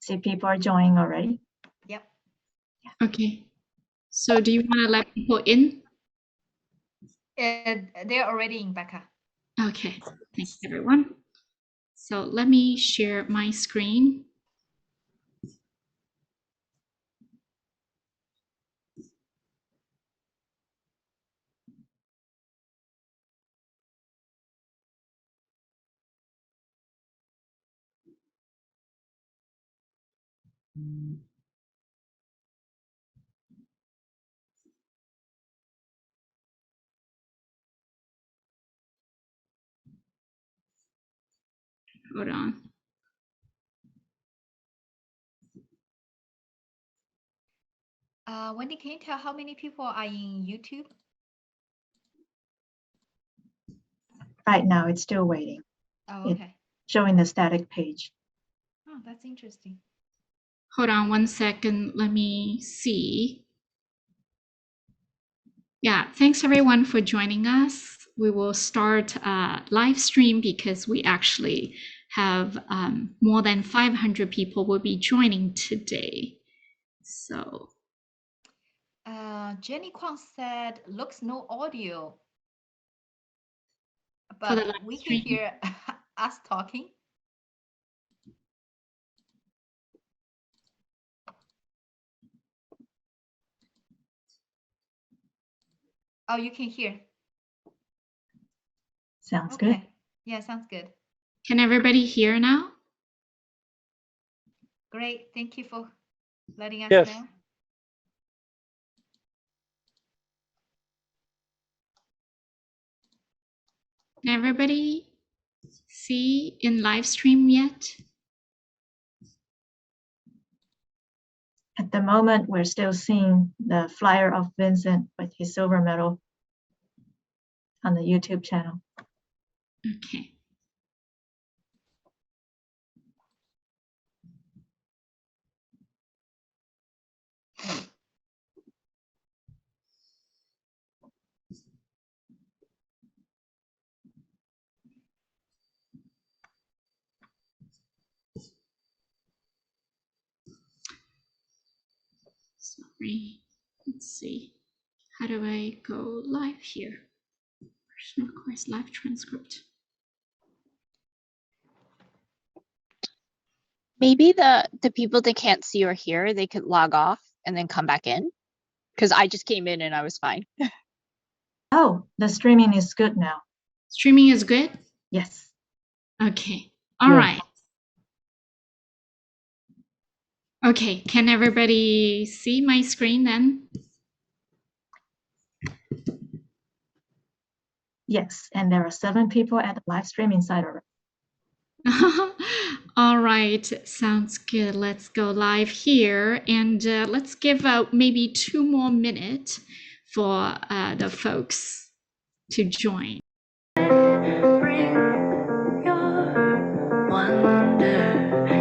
See, people are joining already. Yep. Okay. So do you want to let people in? They're already in, Becca. Okay. Thanks, everyone. So let me share my screen. Hold on. Wendy, can you tell how many people are in YouTube? Right now, it's still waiting. Oh, okay. Showing the static page. Oh, that's interesting. Hold on 1 second. Let me see. Yeah, thanks everyone for joining us. We will start a live stream because we actually have more than 500 people will be joining today. So Jenny Kwang said, looks no audio, for the but live we can stream, hear us talking. Oh, you can hear. Sounds Okay. good. Yeah, sounds good. can everybody hear now? Great. Thank you for letting us Yes. know. Can everybody see in live stream yet? At the moment, we're still seeing the flyer of Vincent with his silver medal on the YouTube channel. Okay. Sorry. Let's see. How do I go live here? Personal course live transcript. Maybe the people that can't see or hear, they could log off and then come back in. Because I just came in and I was fine. Oh, the streaming is good now. Streaming is good? Yes. Okay. All Yes. right. Okay. Can everybody see my screen then? Yes. And there are 7 people at the live streaming side already. All right. Sounds good. Let's go live here and let's give maybe 2 more minutes for the folks to join. Bring your wonder.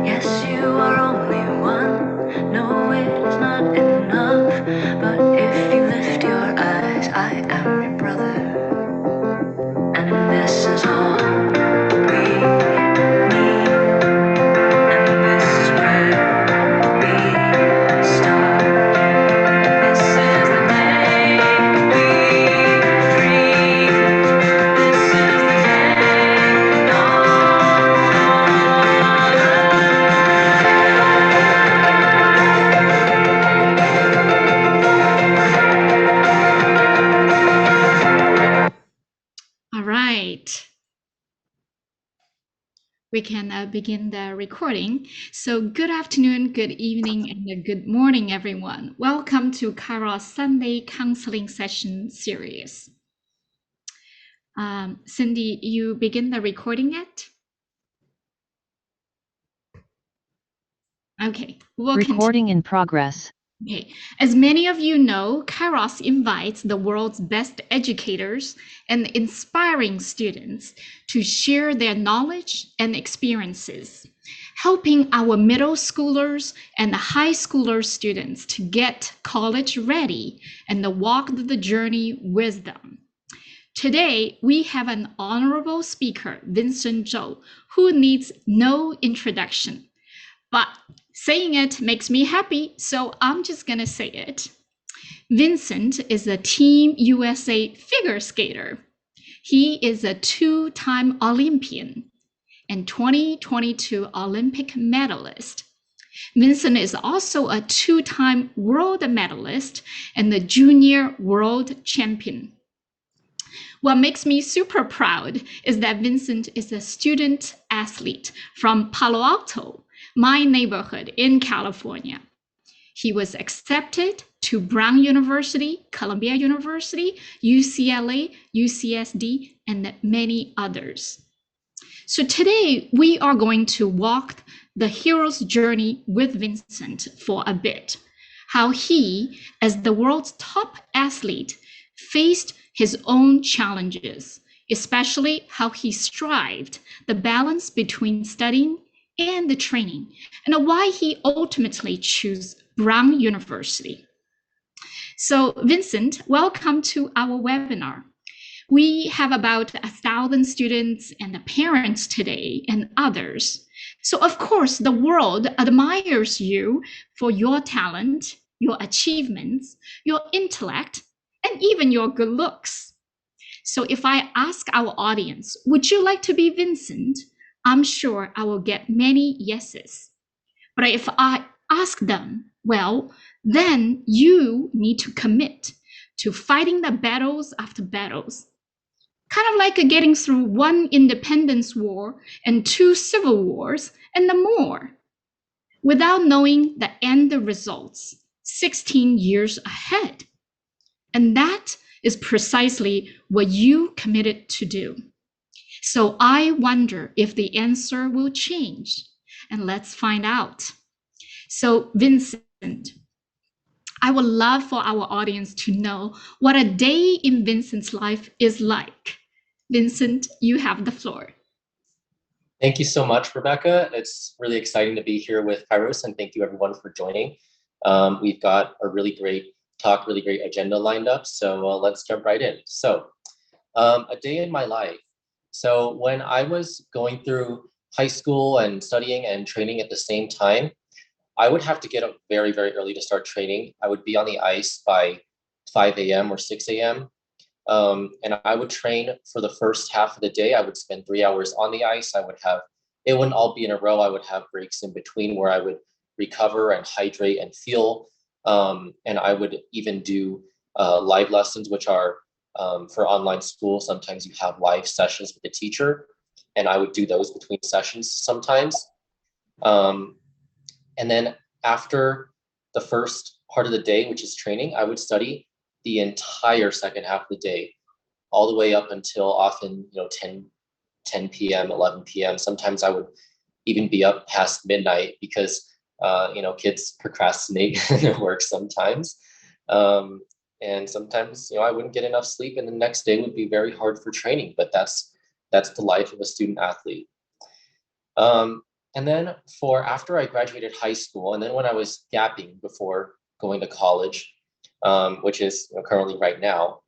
Yes, you are only one. No, it's not enough. But if you lift your eyes, I am your brother. And this is all we need. And this is where we start. This is the day we free. This is the day All right. We can begin the recording. So good afternoon, good evening, and good morning, everyone. Welcome to Kairos Sunday Counseling Session Series. Cindy, you begin the recording yet? Okay, we'll Recording in progress. Okay, as many of you know, Kairos invites the world's best educators and inspiring students to share their knowledge and experiences, helping our middle schoolers and high schooler students to get college ready and walk the journey with them. Today, we have an honorable speaker, Vincent Zhou, who needs no introduction. But Saying it makes me happy, so I'm just gonna say it. Vincent is a Team USA figure skater. He is a two-time Olympian and 2022 Olympic medalist. Vincent is also a two-time world medalist and the junior world champion. What makes me super proud is that Vincent is a student athlete from Palo Alto, my neighborhood in California. He was accepted to Brown University, Columbia University, UCLA, UCSD, and many others. So today we are going to walk the hero's journey with Vincent for a bit. How he, as the world's top athlete, faced his own challenges, especially how he strived the balance between studying and the training, and why he ultimately chose Brown University. So Vincent, welcome to our webinar. We have about 1,000 students and parents today and others. So of course, the world admires you for your talent, your achievements, your intellect, and even your good looks. So if I ask our audience, would you like to be Vincent? I'm sure I will get many yeses. But if I ask them, well, then you need to commit to fighting the battles after battles. Kind of like getting through one independence war and 2 civil wars and more, without knowing the end results 16 years ahead. And that is precisely what you committed to do. So I wonder if the answer will change, and let's find out. So Vincent, I would love for our audience to know what a day in Vincent's life is like. Vincent, you have the floor. Thank you so much, Rebecca. It's really exciting to be here with Kairos, and thank you everyone for joining. We've got a really great talk, really great agenda lined up, so let's jump right in. So a day in my life. So when I was going through high school and studying and training at the same time, I would have to get up very, very early to start training. I would be on the ice by 5 a.m. or 6 a.m. And I would train for the first half of the day. I would spend 3 hours on the ice. It wouldn't all be in a row. I would have breaks in between where I would recover and hydrate and fuel. And I would even do live lessons, which are for online school. Sometimes you have live sessions with the teacher, and I would do those between sessions sometimes. And then after the first part of the day, which is training, I would study the entire second half of the day, all the way up until often, 10 p.m., 11 p.m. Sometimes I would even be up past midnight because, kids procrastinate in their work sometimes. And sometimes, I wouldn't get enough sleep, and the next day would be very hard for training, but that's the life of a student athlete. And then after I graduated high school, and then when I was gapping before going to college, which is currently right now,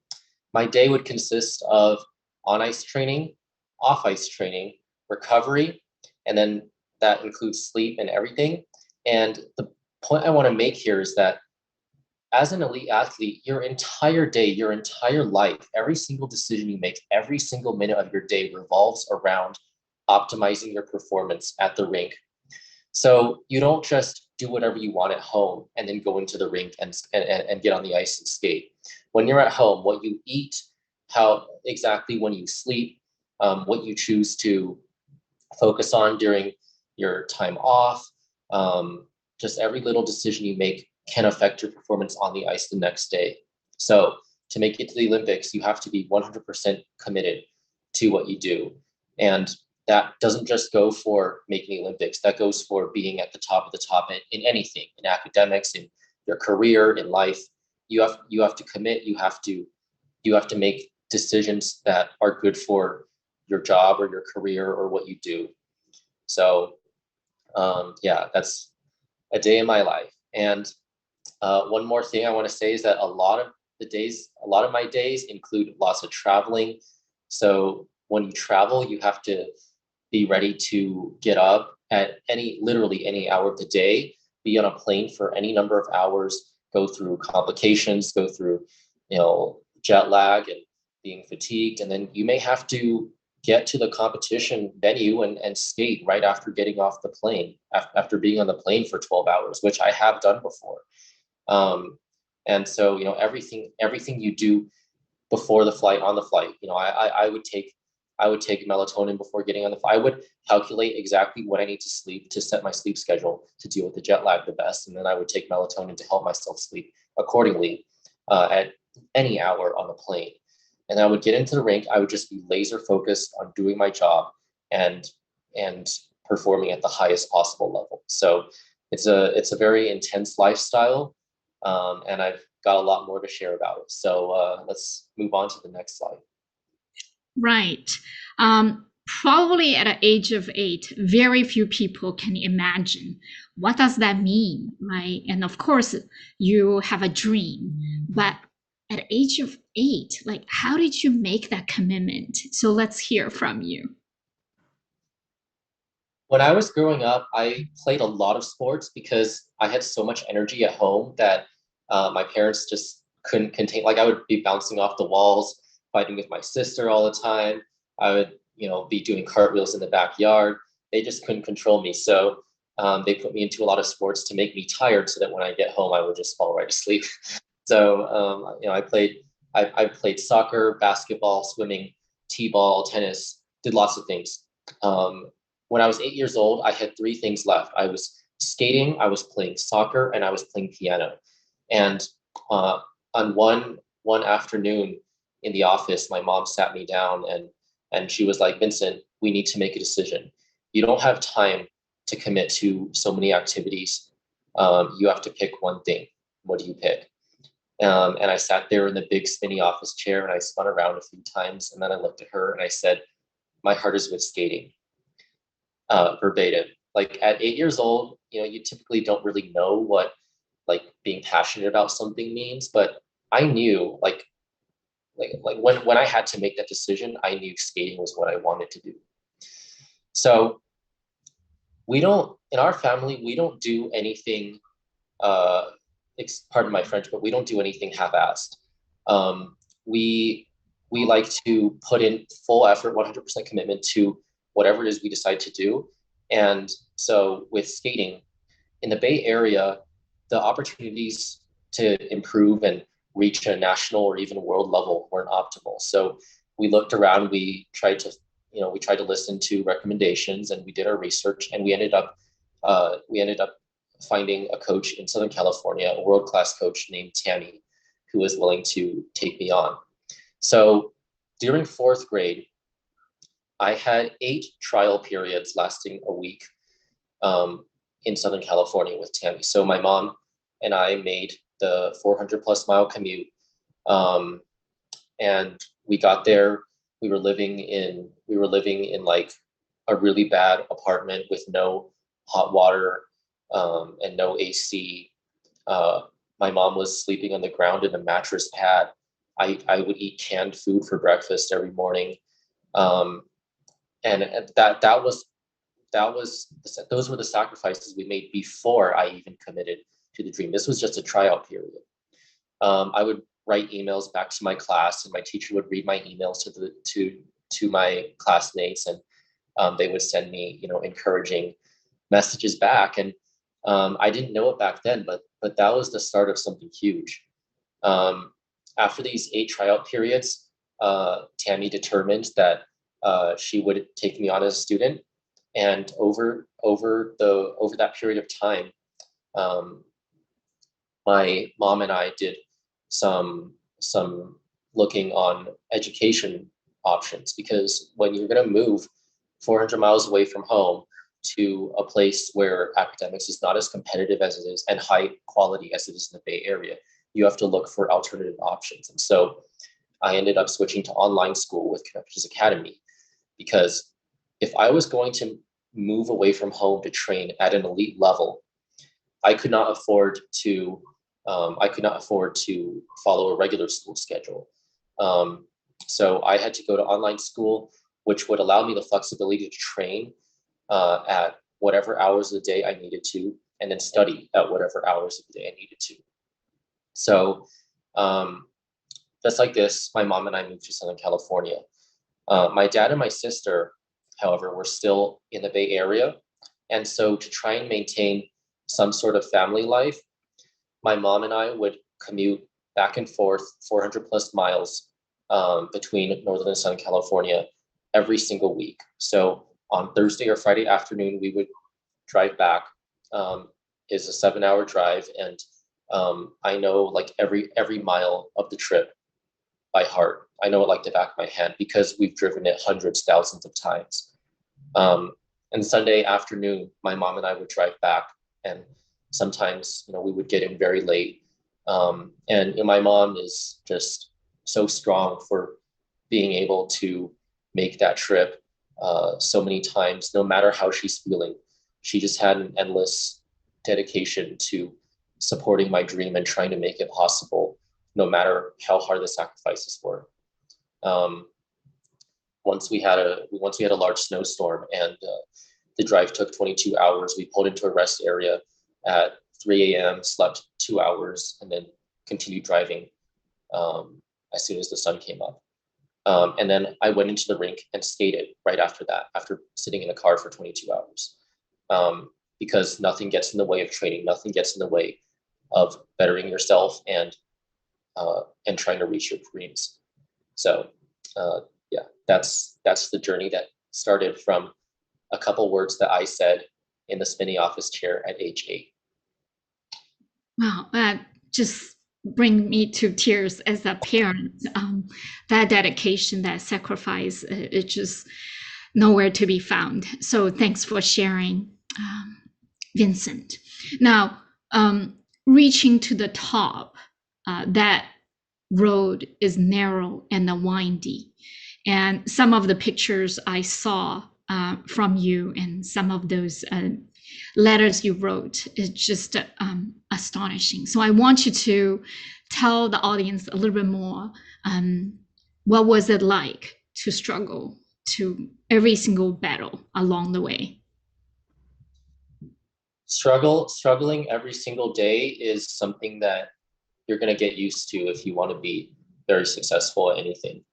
my day would consist of on-ice training, off-ice training, recovery, and then that includes sleep and everything. And the point I want to make here is that as an elite athlete, your entire day, your entire life, every single decision you make, every single minute of your day revolves around optimizing your performance at the rink. So you don't just do whatever you want at home and then go into the rink and get on the ice and skate. When you're at home, what you eat, when you sleep, what you choose to focus on during your time off, just every little decision you make can affect your performance on the ice the next day. So to make it to the Olympics, you have to be 100% committed to what you do. And that doesn't just go for making the Olympics. That goes for being at the top of the top in anything, in academics, in your career, in life. You have to commit. You have to make decisions that are good for your job or your career or what you do. So that's a day in my life. And one more thing I want to say is that a lot of my days include lots of traveling. So when you travel, you have to be ready to get up at literally any hour of the day be on a plane for any number of hours, go through complications, go through, jet lag and being fatigued. And then you may have to get to the competition venue and skate right after getting off the plane, after being on the plane for 12 hours, which I have done before. And so, everything you do before the flight, on the flight, I would take melatonin before getting on the flight. I would calculate exactly what I need to sleep to set my sleep schedule to deal with the jet lag the best. And then I would take melatonin to help myself sleep accordingly at any hour on the plane. And I would get into the rink. I would just be laser focused on doing my job and performing at the highest possible level. So it's a very intense lifestyle. And I've got a lot more to share about it. So let's move on to the next slide. Right. Probably at the age of 8, very few people can imagine what does that mean, right? And of course, you have a dream, but at the age of 8, like, how did you make that commitment? So let's hear from you. When I was growing up, I played a lot of sports because I had so much energy at home that my parents just couldn't contain. Like, I would be bouncing off the walls, fighting with my sister all the time. I would, be doing cartwheels in the backyard. They just couldn't control me. So they put me into a lot of sports to make me tired so that when I get home, I would just fall right asleep. So, I played soccer, basketball, swimming, t-ball, tennis, did lots of things. When I was 8 years old, I had 3 things left. I was skating, I was playing soccer, and I was playing piano. And on one afternoon in the office, my mom sat me down and she was like, Vincent, we need to make a decision. You don't have time to commit to so many activities. You have to pick one thing. What do you pick? And I sat there in the big spinny office chair and I spun around a few times. And then I looked at her and I said, my heart is with skating. Verbatim. Like, at 8 years old, you typically don't really know what like being passionate about something means, but I knew like when I had to make that decision, I knew skating was what I wanted to do. So in our family, we don't do anything, pardon my French, but we don't do anything half-assed. We like to put in full effort, 100% commitment to whatever it is we decide to do. And so with skating in the Bay Area, the opportunities to improve and reach a national or even world level weren't optimal. So we looked around, we tried to listen to recommendations, and we did our research, and we ended up finding a coach in Southern California, a world-class coach named Tammy, who was willing to take me on. So during 4th grade, I had 8 trial periods lasting a week in Southern California with Tammy. So my mom and I made the 400+ mile commute. And we got there. We were living in like a really bad apartment with no hot water and no AC. My mom was sleeping on the ground in a mattress pad. I would eat canned food for breakfast every morning. And those were the sacrifices we made before I even committed to the dream. This was just a tryout period. I would write emails back to my class, and my teacher would read my emails to my classmates, and they would send me, encouraging messages back. And I didn't know it back then, but that was the start of something huge. After these 8 tryout periods, Tammy determined that she would take me on as a student, and over that period of time, my mom and I did some looking on education options, because when you're going to move 400 miles away from home to a place where academics is not as competitive as it is and high quality as it is in the Bay Area, you have to look for alternative options. And so I ended up switching to online school with Connections Academy, because if I was going to move away from home to train at an elite level, I could not afford to follow a regular school schedule. So I had to go to online school, which would allow me the flexibility to train at whatever hours of the day I needed to, and then study at whatever hours of the day I needed to. So just like this, my mom and I moved to Southern California. My dad and my sister, however, were still in the Bay Area. And so to try and maintain some sort of family life, my mom and I would commute back and forth 400 plus miles between Northern and Southern California every single week. So on Thursday or Friday afternoon, we would drive back. It's a 7-hour drive, and I know like every mile of the trip by heart. I know it like the back of my hand because we've driven it hundreds, thousands of times. And Sunday afternoon, my mom and I would drive back, and sometimes, you know, we would get in very late. And you know, my mom is just so strong for being able to make that trip so many times, no matter how she's feeling. She just had an endless dedication to supporting my dream and trying to make it possible, no matter how hard the sacrifices were. Once we had a large snowstorm, and the drive took 22 hours. We pulled into a rest area at 3 a.m., slept 2 hours, and then continued driving as soon as the sun came up. And then I went into the rink and skated right after that, after sitting in a car for 22 hours. Because nothing gets in the way of training, nothing gets in the way of bettering yourself and trying to reach your dreams. So yeah, that's the journey that started from a couple words that I said in the spinny office chair at age 8. Wow, that just bring me to tears as a parent. That dedication, that sacrifice, it's just nowhere to be found. So thanks for sharing, Vincent. Now, reaching to the top, that road is narrow and windy. And some of the pictures I saw from you and some of those letters you wrote is just astonishing. So I want you to tell the audience a little bit more. What was it like to struggle to every single battle along the way? Struggling every single day is something that you're going to get used to if you want to be very successful at anything.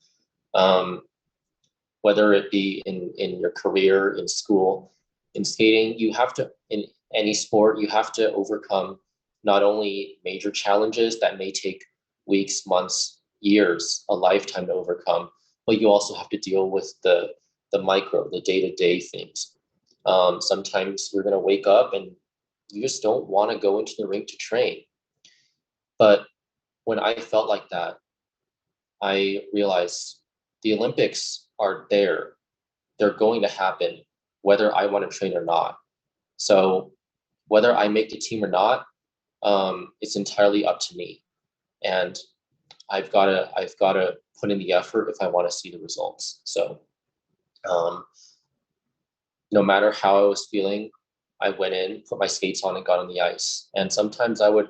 Whether it be in your career, in school, in skating, you have to, in any sport, you have to overcome not only major challenges that may take weeks, months, years, a lifetime to overcome, but you also have to deal with the micro, the day-to-day things. Sometimes you're going to wake up and you just don't want to go into the rink to train. But when I felt like that, I realized the Olympics are there. They're going to happen whether I want to train or not. So whether I make the team or not, it's entirely up to me. And I've got to put in the effort if I want to see the results. So no matter how I was feeling, I went in, put my skates on, and got on the ice. And sometimes I would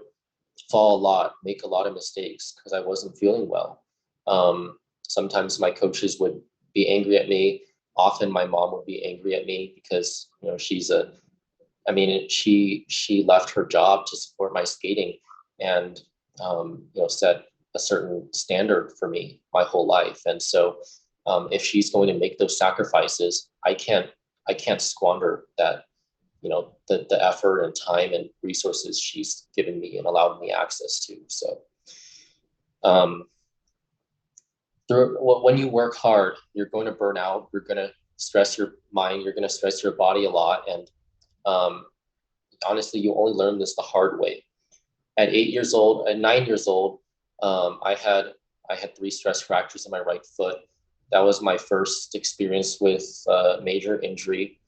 fall a lot, make a lot of mistakes because I wasn't feeling well. Sometimes my coaches would be angry at me. Often my mom would be angry at me because, you know, she left her job to support my skating and, you know, set a certain standard for me my whole life. And so if she's going to make those sacrifices, I can't squander that, you know, the effort and time and resources she's given me and allowed me access to. So when you work hard, you're going to burn out, you're going to stress your mind, you're going to stress your body a lot. And honestly, you only learn this the hard way. At 9 years old, I had 3 stress fractures in my right foot. That was my first experience with major injury.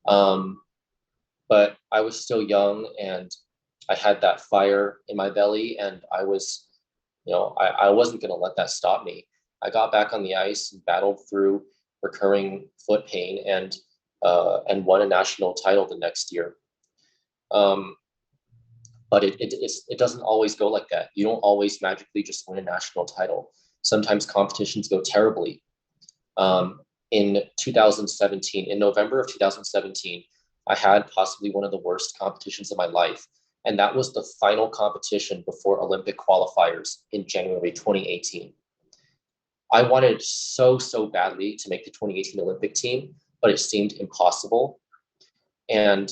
But I was still young and I had that fire in my belly, and I was, you know, I wasn't going to let that stop me. I got back on the ice and battled through recurring foot pain and won a national title the next year. But it doesn't always go like that. You don't always magically just win a national title. Sometimes competitions go terribly. In November of 2017, I had possibly one of the worst competitions of my life. And that was the final competition before Olympic qualifiers in January 2018. I wanted so badly to make the 2018 Olympic team, but it seemed impossible. And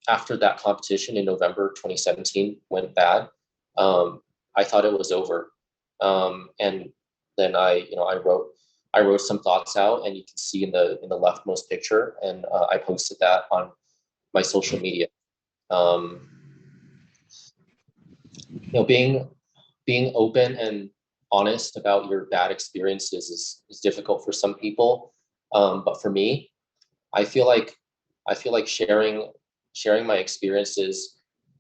after that competition in November 2017 went bad, I thought it was over. And then I wrote some thoughts out, and you can see in the leftmost picture, and I posted that on my social media. Being open and honest about your bad experiences is difficult for some people, but for me, I feel like sharing my experiences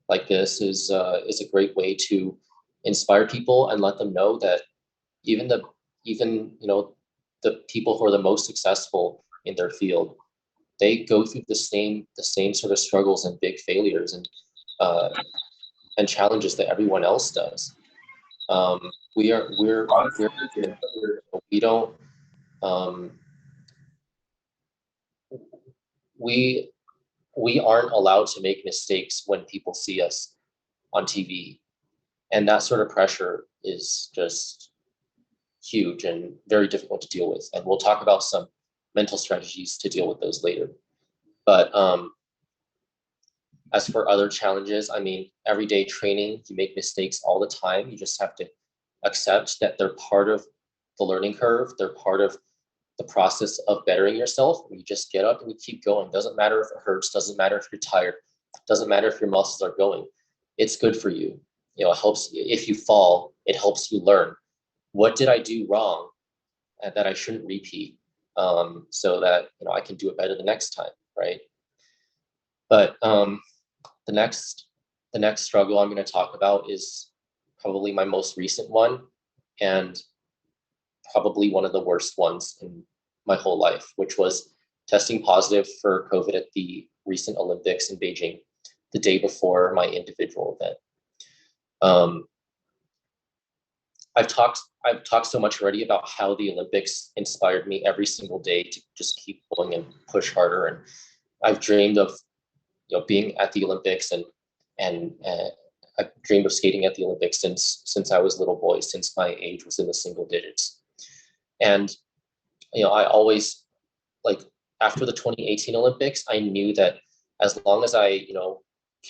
like this is a great way to inspire people and let them know that even the people who are the most successful in their field, they go through the same sort of struggles and big failures and challenges that everyone else does. We don't we aren't allowed to make mistakes when people see us on TV, and that sort of pressure is just huge and very difficult to deal with. And we'll talk about some mental strategies to deal with those later. But as for other challenges, I mean, everyday training, you make mistakes all the time. You just have to accept that they're part of the learning curve. They're part of the process of bettering yourself. You just get up and you keep going. Doesn't matter if it hurts, doesn't matter if you're tired, doesn't matter if your muscles are going. It's good for you. You know, it helps. If you fall, it helps you learn. What did I do wrong that I shouldn't repeat, so that I can do it better the next time, right? But the next struggle I'm going to talk about is probably my most recent one, and probably one of the worst ones in my whole life, which was testing positive for COVID at the recent Olympics in Beijing, the day before my individual event. I've talked so much already about how the Olympics inspired me every single day to just keep going and push harder. And I've dreamed of, being at the Olympics, and I've dreamed of skating at the Olympics since I was a little boy, since my age was in the single digits. And, I always, like, after the 2018 Olympics, I knew that as long as I,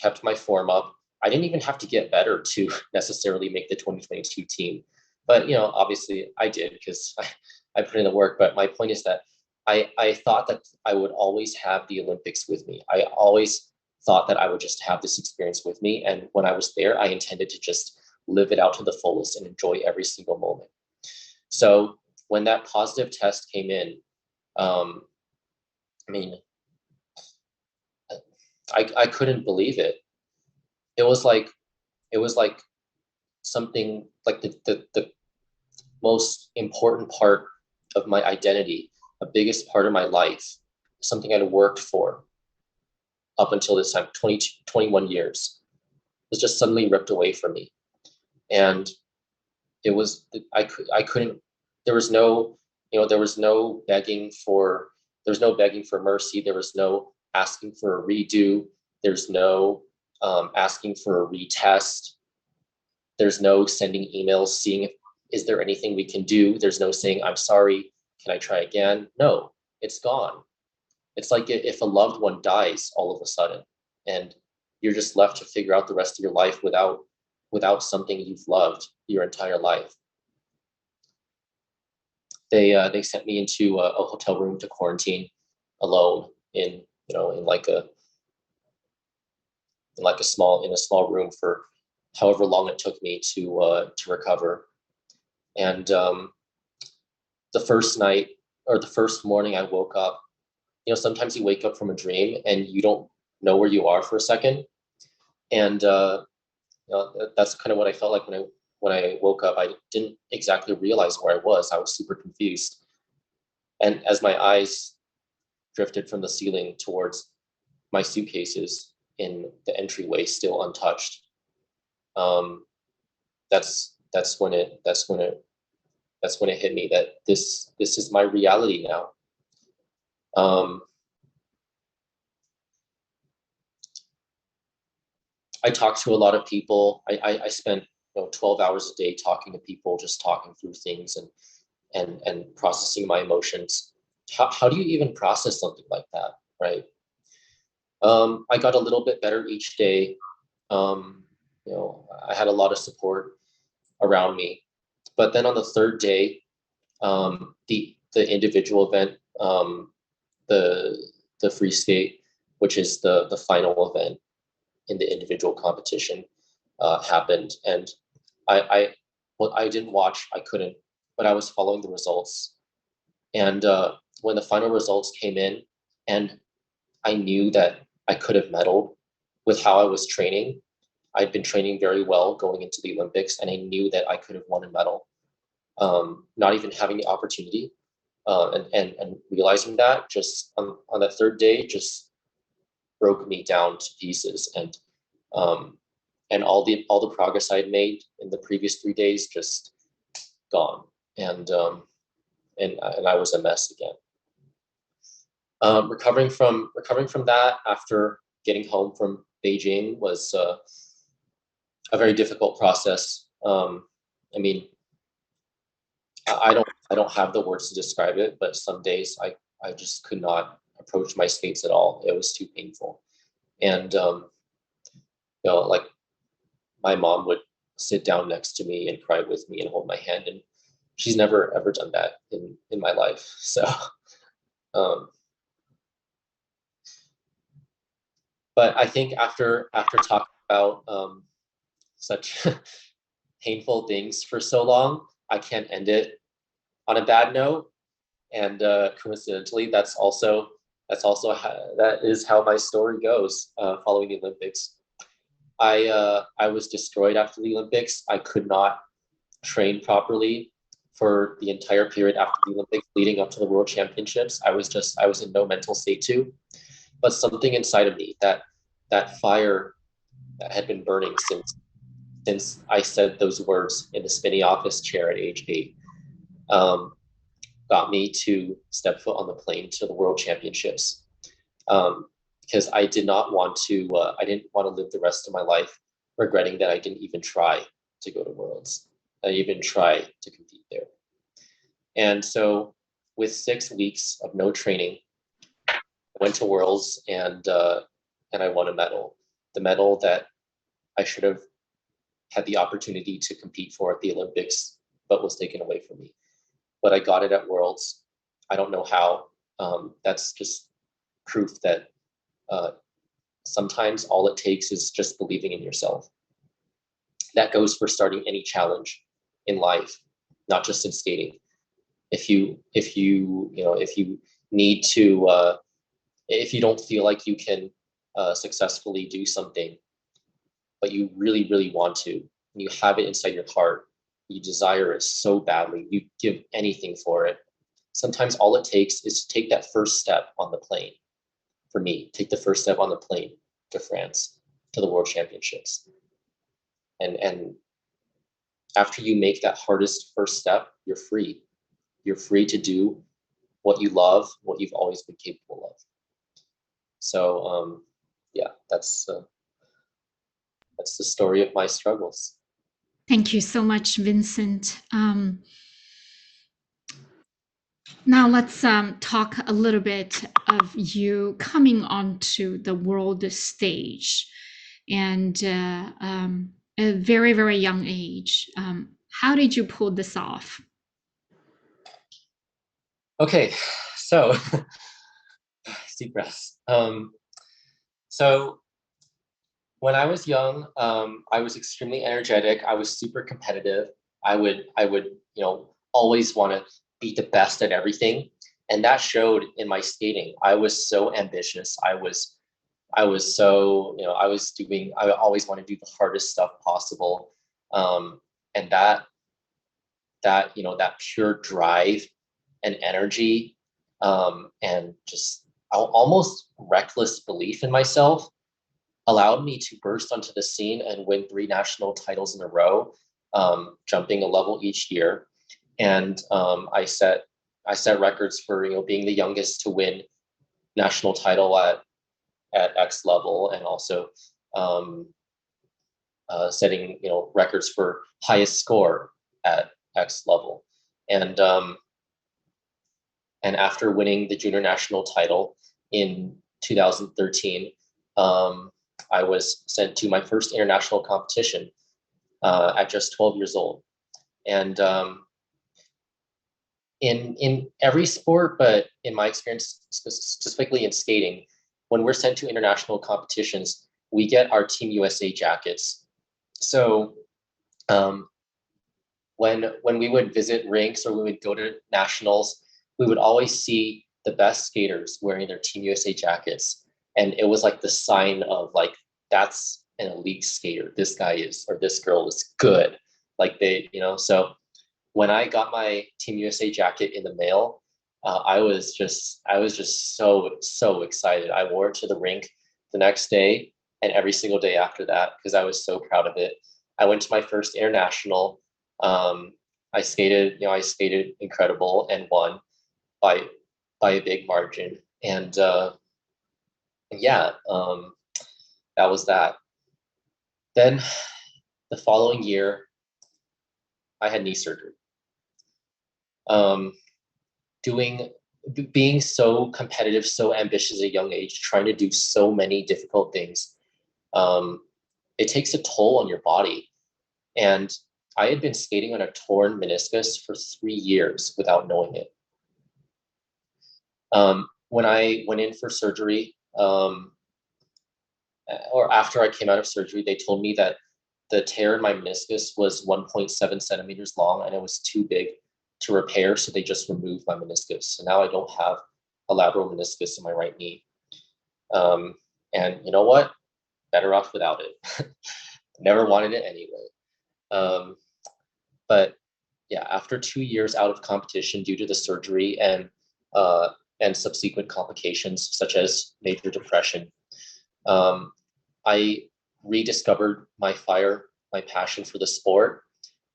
kept my form up, I didn't even have to get better to necessarily make the 2022 team. But, obviously I did, because I put in the work. But my point is that I thought that I would always have the Olympics with me. I always thought that I would just have this experience with me. And when I was there, I intended to just live it out to the fullest and enjoy every single moment. So when that positive test came in, I couldn't believe it. It was like something like the most important part of my identity, the biggest part of my life, something I'd worked for up until this time, 21 years, was just suddenly ripped away from me. And it was, I couldn't, there was no begging for mercy. There was no asking for a redo. There's no asking for a retest. There's no sending emails, seeing is there anything we can do. There's no saying, I'm sorry, can I try again? No, it's gone. It's like if a loved one dies all of a sudden, and you're just left to figure out the rest of your life without something you've loved your entire life. They sent me into a hotel room to quarantine alone in a small room for however long it took me to recover. And the first night, or the first morning I woke up, sometimes you wake up from a dream and you don't know where you are for a second. And that's kind of what I felt like when I woke up. I didn't exactly realize where I was. I was super confused. And as my eyes drifted from the ceiling towards my suitcases in the entryway, still untouched, that's when it hit me that this is my reality now. I talked to a lot of people. I spent 12 hours a day talking to people, just talking through things and processing my emotions. How do you even process something like that, right? I got a little bit better each day. I had a lot of support around me. But then on the third day, the individual event, the free skate, which is the final event in the individual competition, happened, and I didn't watch, I couldn't, but I was following the results, and when the final results came in, and I knew that I could have medaled with how I was training. I'd been training very well going into the Olympics, and I knew that I could have won a medal. Not even having the opportunity, and realizing that just on that third day just broke me down to pieces, and all the progress I had made in the previous 3 days just gone, and I was a mess again. Recovering from that after getting home from Beijing was a very difficult process. I mean, I don't have the words to describe it, but some days I just could not approach my skates at all. It was too painful, and like my mom would sit down next to me and cry with me and hold my hand, and she's never ever done that in my life. So, but I think after talking about such painful things for so long, I can't end it on a bad note. And coincidentally, that is how my story goes following the Olympics. I was destroyed after the Olympics. I could not train properly for the entire period after the Olympics leading up to the World Championships. I was in no mental state to, but something inside of me, that fire that had been burning since I said those words in the spinny office chair at age 8, got me to step foot on the plane to the World Championships. Because I didn't want to live the rest of my life regretting that I didn't even try to go to Worlds. I even try to compete there. And so with 6 weeks of no training, I went to Worlds and I won a medal. The medal that I should have had the opportunity to compete for at the Olympics, but was taken away from me. But I got it at Worlds. I don't know how. That's just proof that sometimes all it takes is just believing in yourself. That goes for starting any challenge in life, not just in skating. If you need to, if you don't feel like you can successfully do something, but you really, really want to, and you have it inside your heart, you desire it so badly, you give anything for it. Sometimes all it takes is to take that first step on the plane. For me, take the first step on the plane to France, to the World Championships. And after you make that hardest first step, you're free. You're free to do what you love, what you've always been capable of. So yeah, that's the story of my struggles. Thank you so much, Vincent. Now let's talk a little bit of you coming onto the world stage, and a very, very young age. How did you pull this off? Okay, so deep breaths. So when I was young, I was extremely energetic. I was super competitive. I would always want to be the best at everything, and that showed in my skating. I was so ambitious. I was so, I always want to do the hardest stuff possible, and that pure drive and energy, and just almost reckless belief in myself allowed me to burst onto the scene and win 3 national titles in a row, jumping a level each year. And I set records for being the youngest to win national title at X level, and also setting records for highest score at X level. And after winning the junior national title in 2013, I was sent to my first international competition at just 12 years old. And in every sport, but in my experience, specifically in skating, when we're sent to international competitions, we get our Team USA jackets. So when we would visit rinks or we would go to nationals, we would always see the best skaters wearing their Team USA jackets. And it was like the sign of like, that's an elite skater. This guy is, or this girl is good. Like they, so when I got my Team USA jacket in the mail, I was just so excited. I wore it to the rink the next day and every single day after that, because I was so proud of it. I went to my first international. I skated incredible and won by a big margin. And that was that. Then the following year, I had knee surgery. Being so competitive, so ambitious at a young age, trying to do so many difficult things, it takes a toll on your body. And I had been skating on a torn meniscus for 3 years without knowing it. When I went in for surgery, or after I came out of surgery, they told me that the tear in my meniscus was 1.7 centimeters long and it was too big to repair. So they just removed my meniscus. So now I don't have a lateral meniscus in my right knee. And you know what? Better off without it. Never wanted it anyway. But yeah, after 2 years out of competition due to the surgery and subsequent complications such as major depression, I rediscovered my fire, my passion for the sport.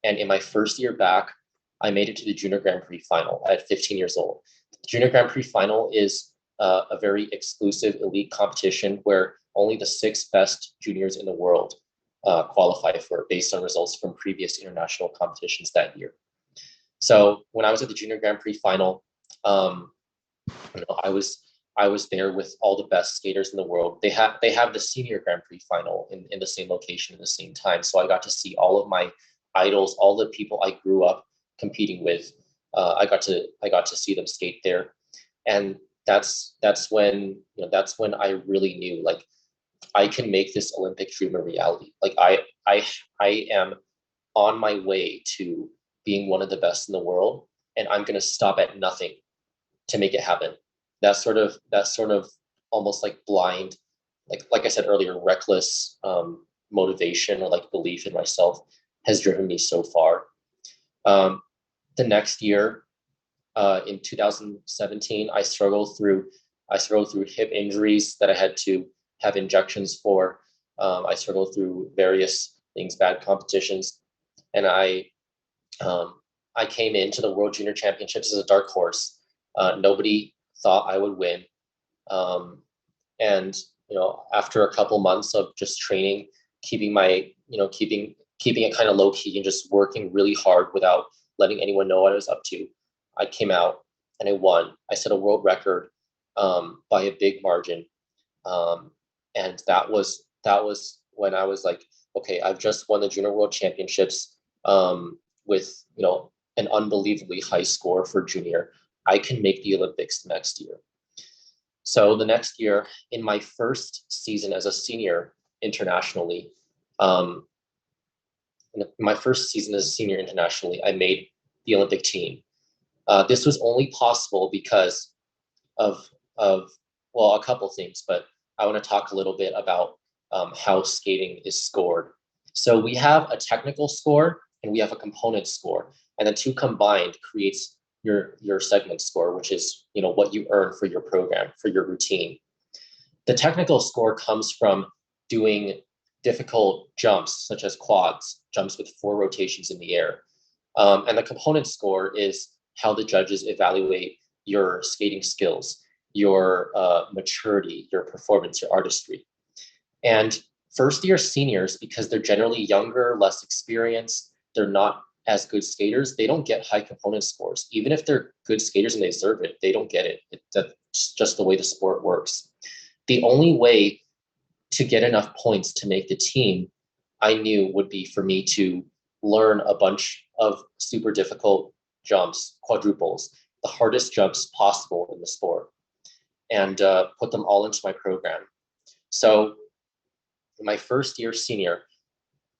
And in my first year back, I made it to the Junior Grand Prix final at 15 years old. The Junior Grand Prix final is a very exclusive elite competition where only the 6 best juniors in the world qualify for it based on results from previous international competitions that year. So when I was at the Junior Grand Prix final, I was there with all the best skaters in the world. They have the Senior Grand Prix final in the same location at the same time. So I got to see all of my idols, all the people I grew up competing with. I got to see them skate there, and that's when I really knew, like, I can make this Olympic dream a reality. Like I am on my way to being one of the best in the world, and I'm going to stop at nothing to make it happen. That sort of almost like blind, like I said earlier, reckless motivation or like belief in myself has driven me so far. The next year, in 2017, I struggled through hip injuries that I had to have injections for. I struggled through various things, bad competitions, and I came into the World Junior Championships as a dark horse. Nobody thought I would win, and after a couple months of just training, keeping it kind of low key and just working really hard without letting anyone know what I was up to, I came out and I won. I set a world record by a big margin, and that was when I was like, okay, I've just won the Junior World Championships with an unbelievably high score for junior. I can make the Olympics next year. So the next year, in my first season as a senior internationally, I made the Olympic team. This was only possible because of a couple things, but I want to talk a little bit about how skating is scored. So we have a technical score and we have a component score, and the two combined creates your segment score, which is what you earn for your program, for your routine. The technical score comes from doing difficult jumps such as quads, jumps with 4 rotations in the air. And the component score is how the judges evaluate your skating skills, your maturity, your performance, your artistry. And First year seniors, because they're generally younger, less experienced, they're not as good skaters, they don't get high component scores. Even if they're good skaters and they deserve it, they don't get it. That's just the way the sport works. The only way to get enough points to make the team, I knew, would be for me to learn a bunch of super difficult jumps, quadruples, the hardest jumps possible in the sport, and put them all into my program. So in my first year senior,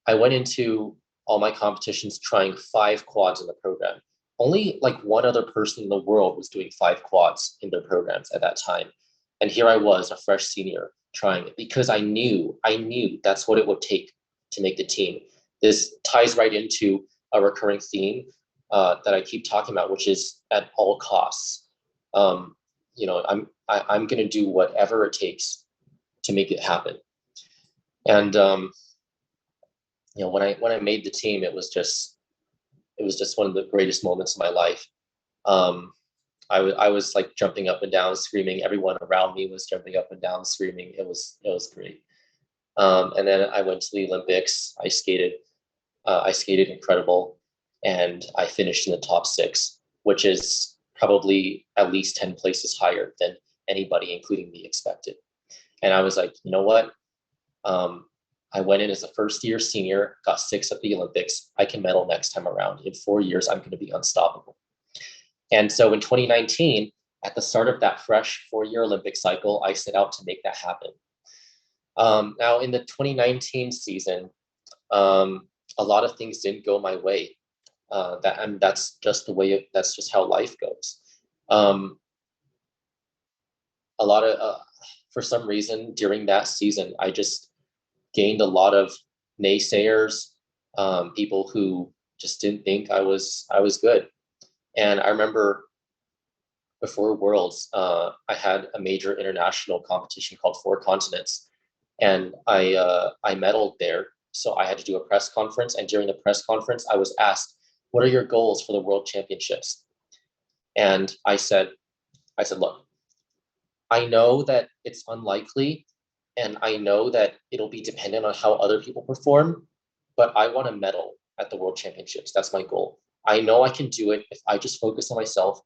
I went into all my competitions trying 5 quads in the program. Only like one other person in the world was doing 5 quads in their programs at that time. And here I was, a fresh senior, trying it because I knew that's what it would take to make the team. This ties right into a recurring theme that I keep talking about, which is at all costs. I'm going to do whatever it takes to make it happen. And when I made the team, it was just one of the greatest moments of my life. I was like jumping up and down, screaming. Everyone around me was jumping up and down, screaming. It was great. And then I went to the Olympics. I skated incredible, and I finished in the top 6, which is probably at least 10 places higher than anybody, including me, expected. And I was like, you know what? I went in as a first year senior, got 6 at the Olympics. I can medal next time around. In 4 years, I'm going to be unstoppable. And so in 2019, at the start of that fresh 4-year Olympic cycle, I set out to make that happen. Now in the 2019 season, a lot of things didn't go my way. That's just the way that's just how life goes. For some reason during that season, I just gained a lot of naysayers, people who just didn't think I was good. And I remember before Worlds, I had a major international competition called 4 Continents, and I medaled there. So I had to do a press conference, and during the press conference, I was asked, "What are your goals for the World Championships?" And I said, look, I know that it's unlikely, and I know that it'll be dependent on how other people perform, but I want to medal at the World Championships. That's my goal. I know I can do it if I just focus on myself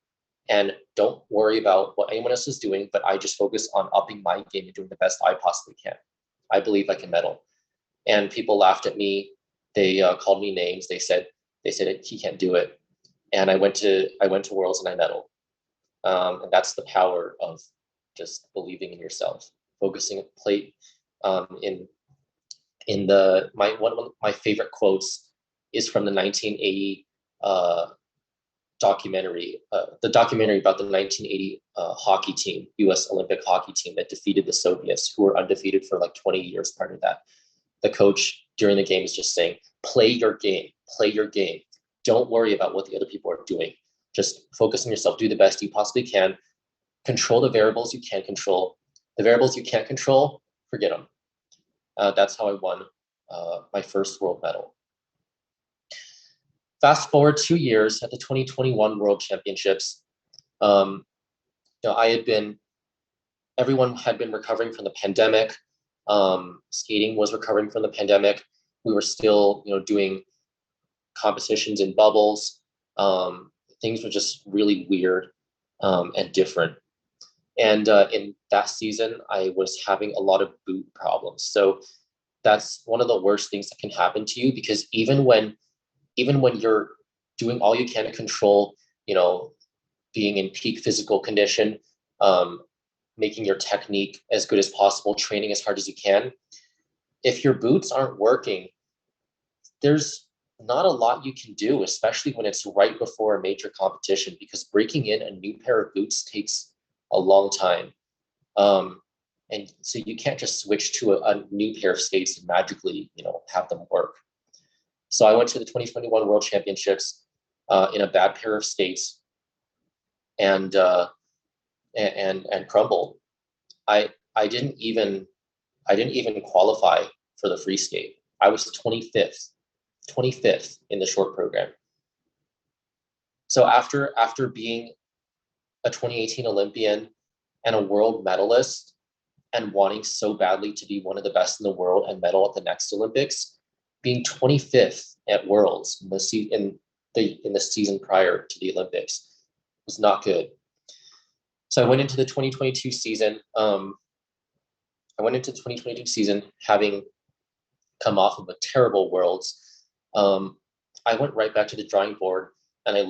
and don't worry about what anyone else is doing, but I just focus on upping my game and doing the best I possibly can. I believe I can medal. And people laughed at me. They called me names. They said he can't do it. And I went to Worlds and I medaled. And that's the power of just believing in yourself, focusing one of my favorite quotes is from the 1980 documentary, the documentary about the 1980 hockey team, U.S. Olympic hockey team that defeated the Soviets, who were undefeated for like 20 years prior to that. The coach during the game is just saying, play your game, play your game. Don't worry about what the other people are doing. Just focus on yourself, do the best you possibly can, control the variables you can control. The variables you can't control, forget them. That's how I won my first world medal. Fast forward 2 years at the 2021 World Championships. Everyone had been recovering from the pandemic. Skating was recovering from the pandemic. We were still, doing competitions in bubbles. Things were just really weird and different. And in that season, I was having a lot of boot problems. So that's one of the worst things that can happen to you, because even when you're doing all you can to control, being in peak physical condition, making your technique as good as possible, training as hard as you can, if your boots aren't working, there's not a lot you can do, especially when it's right before a major competition, because breaking in a new pair of boots takes a long time. And so you can't just switch to a new pair of skates and magically, have them work. So I went to the 2021 World Championships in a bad pair of skates and crumbled. I didn't even qualify for the free skate. I was 25th in the short program. So after being a 2018 Olympian and a world medalist, and wanting so badly to be one of the best in the world and medal at the next Olympics, being 25th at Worlds in the season prior to the Olympics was not good. So I went into the 2022 season. Having come off of a terrible Worlds. I went right back to the drawing board, and I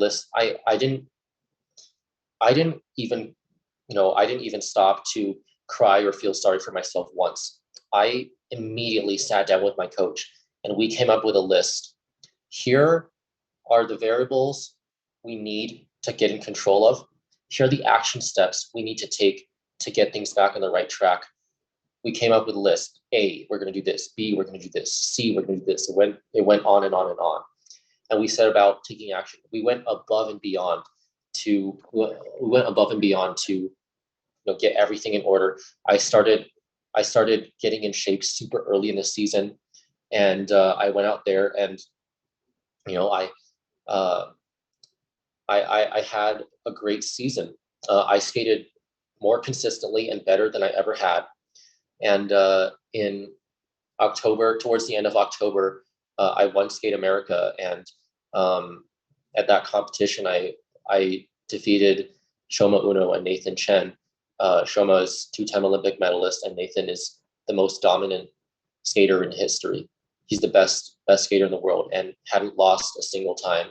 didn't even stop to cry or feel sorry for myself once. I immediately sat down with my coach, and we came up with a list. Here are the variables we need to get in control of. Here are the action steps we need to take to get things back on the right track. We came up with a list. A, we're going to do this. B, we're going to do this. C, we're going to do this. It went on and on and on. And we set about taking action. We went above and beyond to get everything in order. I started getting in shape super early in the season, and I went out there, and I had a great season. I skated more consistently and better than I ever had. And in October, towards the end of October, I won Skate America, and at that competition, I defeated Shoma Uno and Nathan Chen. Shoma is two-time Olympic medalist, and Nathan is the most dominant skater in history. He's the best skater in the world, and hadn't lost a single time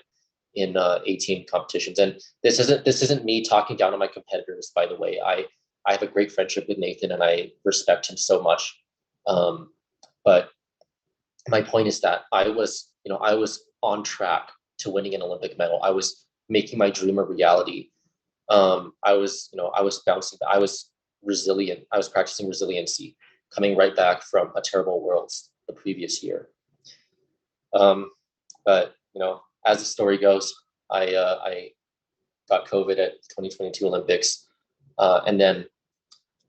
in 18 competitions. And this isn't me talking down on my competitors, by the way. I have a great friendship with Nathan, and I respect him so much. But my point is that I was on track to winning an Olympic medal. I was making my dream a reality. I was bouncing. I was resilient. I was practicing resiliency, coming right back from a terrible Worlds the previous year. But as the story goes, I got COVID at 2022 Olympics, and then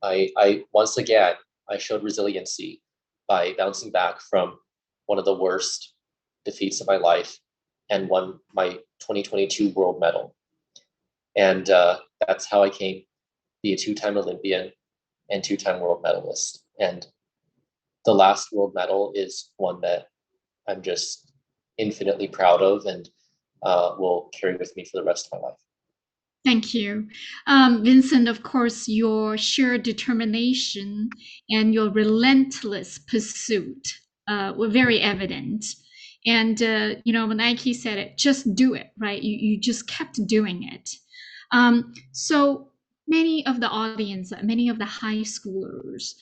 I once again showed resiliency by bouncing back from one of the worst defeats of my life and won my 2022 world medal. And that's how I came to be a two-time Olympian and two-time world medalist. And the last world medal is one that I'm just infinitely proud of, and will carry with me for the rest of my life. Thank you. Vincent, of course, your sheer determination and your relentless pursuit were very evident. And, when Nike said it, just do it, right? You just kept doing it. So many of the audience, many of the high schoolers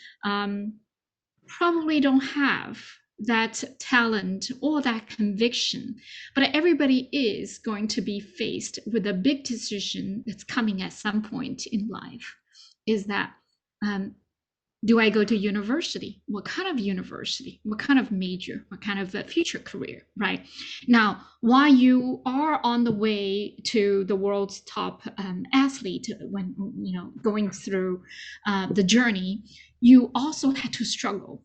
probably don't have that talent or that conviction, but everybody is going to be faced with a big decision that's coming at some point in life. Is that, do I go to university? What kind of university? What kind of major? What kind of a future career, right? Now, while you are on the way to the world's top athlete, when going through the journey, you also had to struggle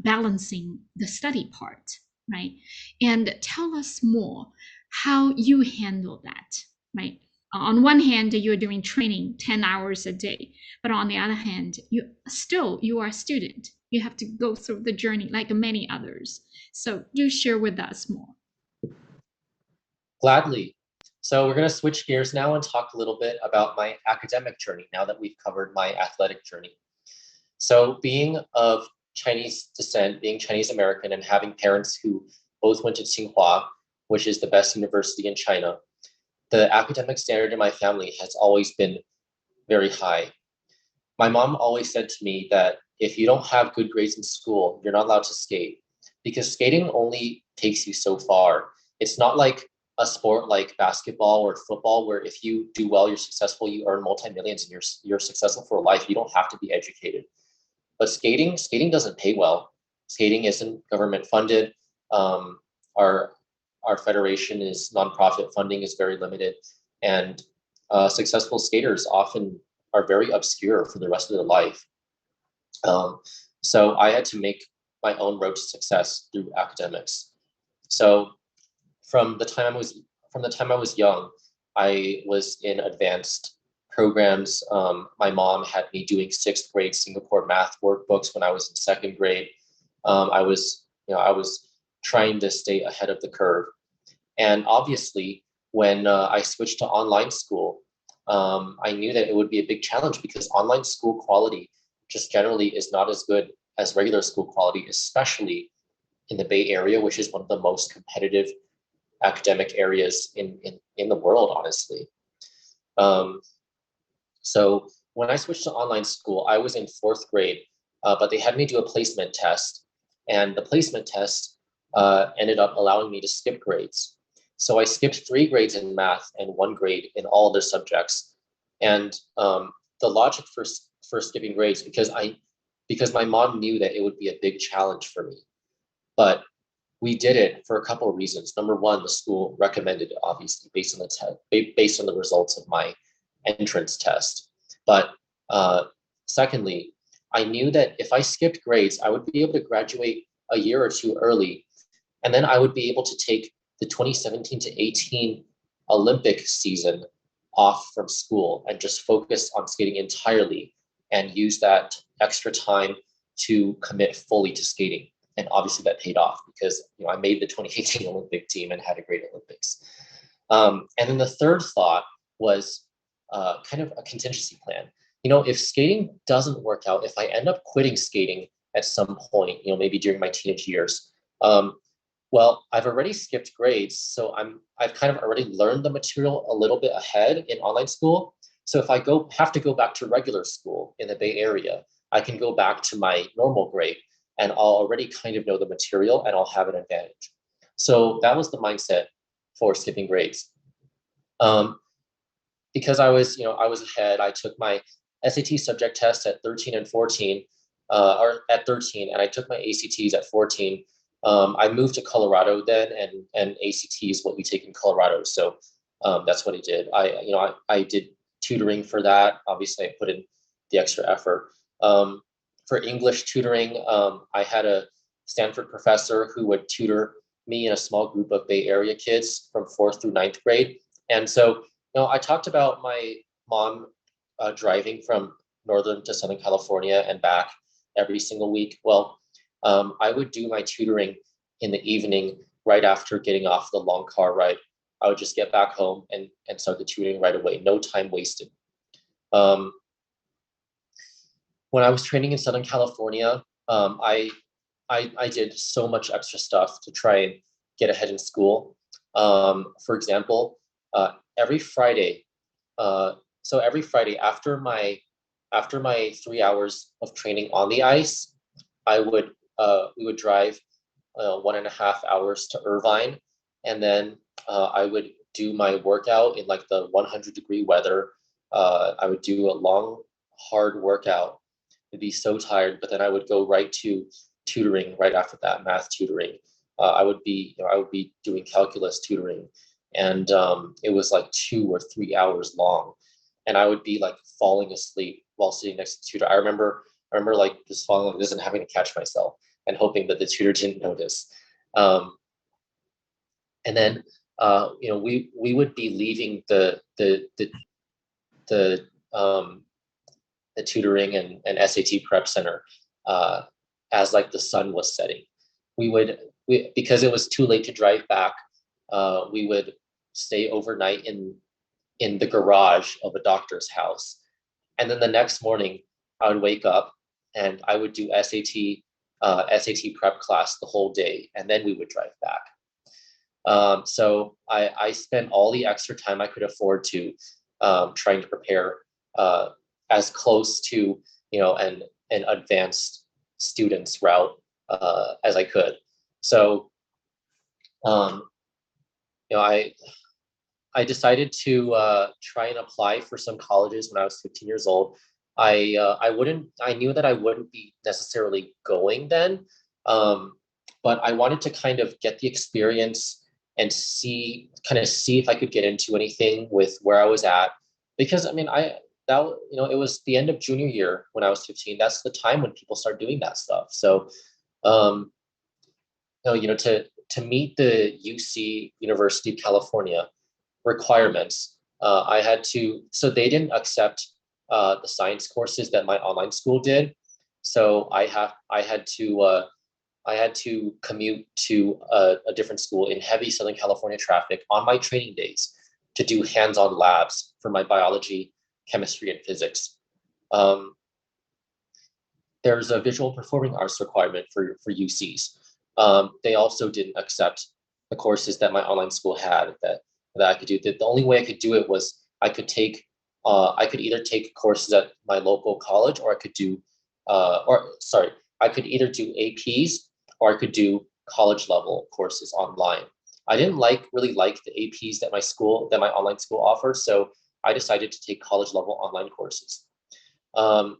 balancing the study part, right? And tell us more how you handle that, right? On one hand, you're doing training 10 hours a day, but on the other hand, you are a student. You have to go through the journey like many others. So do share with us more. Gladly. So we're going to switch gears now and talk a little bit about my academic journey now that we've covered my athletic journey. So being of Chinese descent, being Chinese American, and having parents who both went to Tsinghua, which is the best university in China, the academic standard in my family has always been very high. My mom always said to me that if you don't have good grades in school, you're not allowed to skate, because skating only takes you so far. It's not like a sport like basketball or football, where if you do well, you're successful, you earn multi-millions, and you're successful for life. You don't have to be educated. But skating doesn't pay well. Skating isn't government funded. Our federation is nonprofit, funding is very limited, and successful skaters often are very obscure for the rest of their life. So I had to make my own road to success through academics. So from the time I was young, I was in advanced programs. My mom had me doing 6th grade Singapore math workbooks when I was in 2nd grade. I was trying to stay ahead of the curve. And obviously, when I switched to online school, I knew that it would be a big challenge because online school quality just generally is not as good as regular school quality, especially in the Bay Area, which is one of the most competitive academic areas in the world, honestly. So when I switched to online school, I was in 4th grade, but they had me do a placement test. And the placement test ended up allowing me to skip grades. So I skipped 3 grades in math and 1 grade in all the subjects. And the logic for skipping grades, because my mom knew that it would be a big challenge for me. But we did it for a couple of reasons. Number one, the school recommended it, obviously, based on the results of my entrance test. But secondly, I knew that if I skipped grades, I would be able to graduate a year or 2 early, and then I would be able to take the 2017 to 18 Olympic season off from school and just focus on skating entirely and use that extra time to commit fully to skating. And obviously that paid off because I made the 2018 Olympic team and had a great Olympics. And then the third thought was kind of a contingency plan. If skating doesn't work out, if I end up quitting skating at some point, maybe during my teenage years, well, I've already skipped grades, so I've kind of already learned the material a little bit ahead in online school. So if I have to go back to regular school in the Bay Area, I can go back to my normal grade and I'll already kind of know the material and I'll have an advantage. So that was the mindset for skipping grades. Because I was ahead, I took my SAT subject test at 13 and 14, or at 13, and I took my ACTs at 14. I moved to Colorado then, and ACT is what we take in Colorado. So that's what I did. I did tutoring for that. Obviously, I put in the extra effort. For English tutoring, I had a Stanford professor who would tutor me in a small group of Bay Area kids from 4th through 9th grade. And so, I talked about my mom driving from Northern to Southern California and back every single week. Well, I would do my tutoring in the evening right after getting off the long car ride. I would just get back home and start the tutoring right away. No time wasted. When I was training in Southern California, I did so much extra stuff to try and get ahead in school. For example, every Friday, after my 3 hours of training on the ice, we would drive 1.5 hours to Irvine, and then I would do my workout in like the 100-degree weather. I would do a long, hard workout. I'd be so tired, but then I would go right to tutoring right after that, math tutoring. I would be doing calculus tutoring, and it was like 2 or 3 hours long, and I would be like falling asleep while sitting next to the tutor. I remember like just falling like this and having to catch myself and hoping that the tutor didn't notice. And then we would be leaving the tutoring and SAT prep center as like the sun was setting. Because it was too late to drive back, we would stay overnight in the garage of a doctor's house. And then the next morning I would wake up and I would do SAT prep class the whole day, and then we would drive back. So I spent all the extra time I could afford to trying to prepare as close to an advanced student's route as I could. So I decided to try and apply for some colleges when I was 15 years old. I knew that I wouldn't be necessarily going then, but I wanted to kind of get the experience and see if I could get into anything with where I was at, because it was the end of junior year when I was 15. That's the time when people start doing that stuff. So, to meet the UC University of California requirements, I had to, so they didn't accept the science courses that my online school did. So I had to commute to a different school in heavy Southern California traffic on my training days to do hands-on labs for my biology, chemistry, and physics. There's a visual performing arts requirement for UCs. They also didn't accept the courses that my online school had that I could do. The only way I could do it was I could either take courses at my local college, or I could do, I could either do APs or I could do college level courses online. I didn't really like the APs that my online school offered, so I decided to take college level online courses.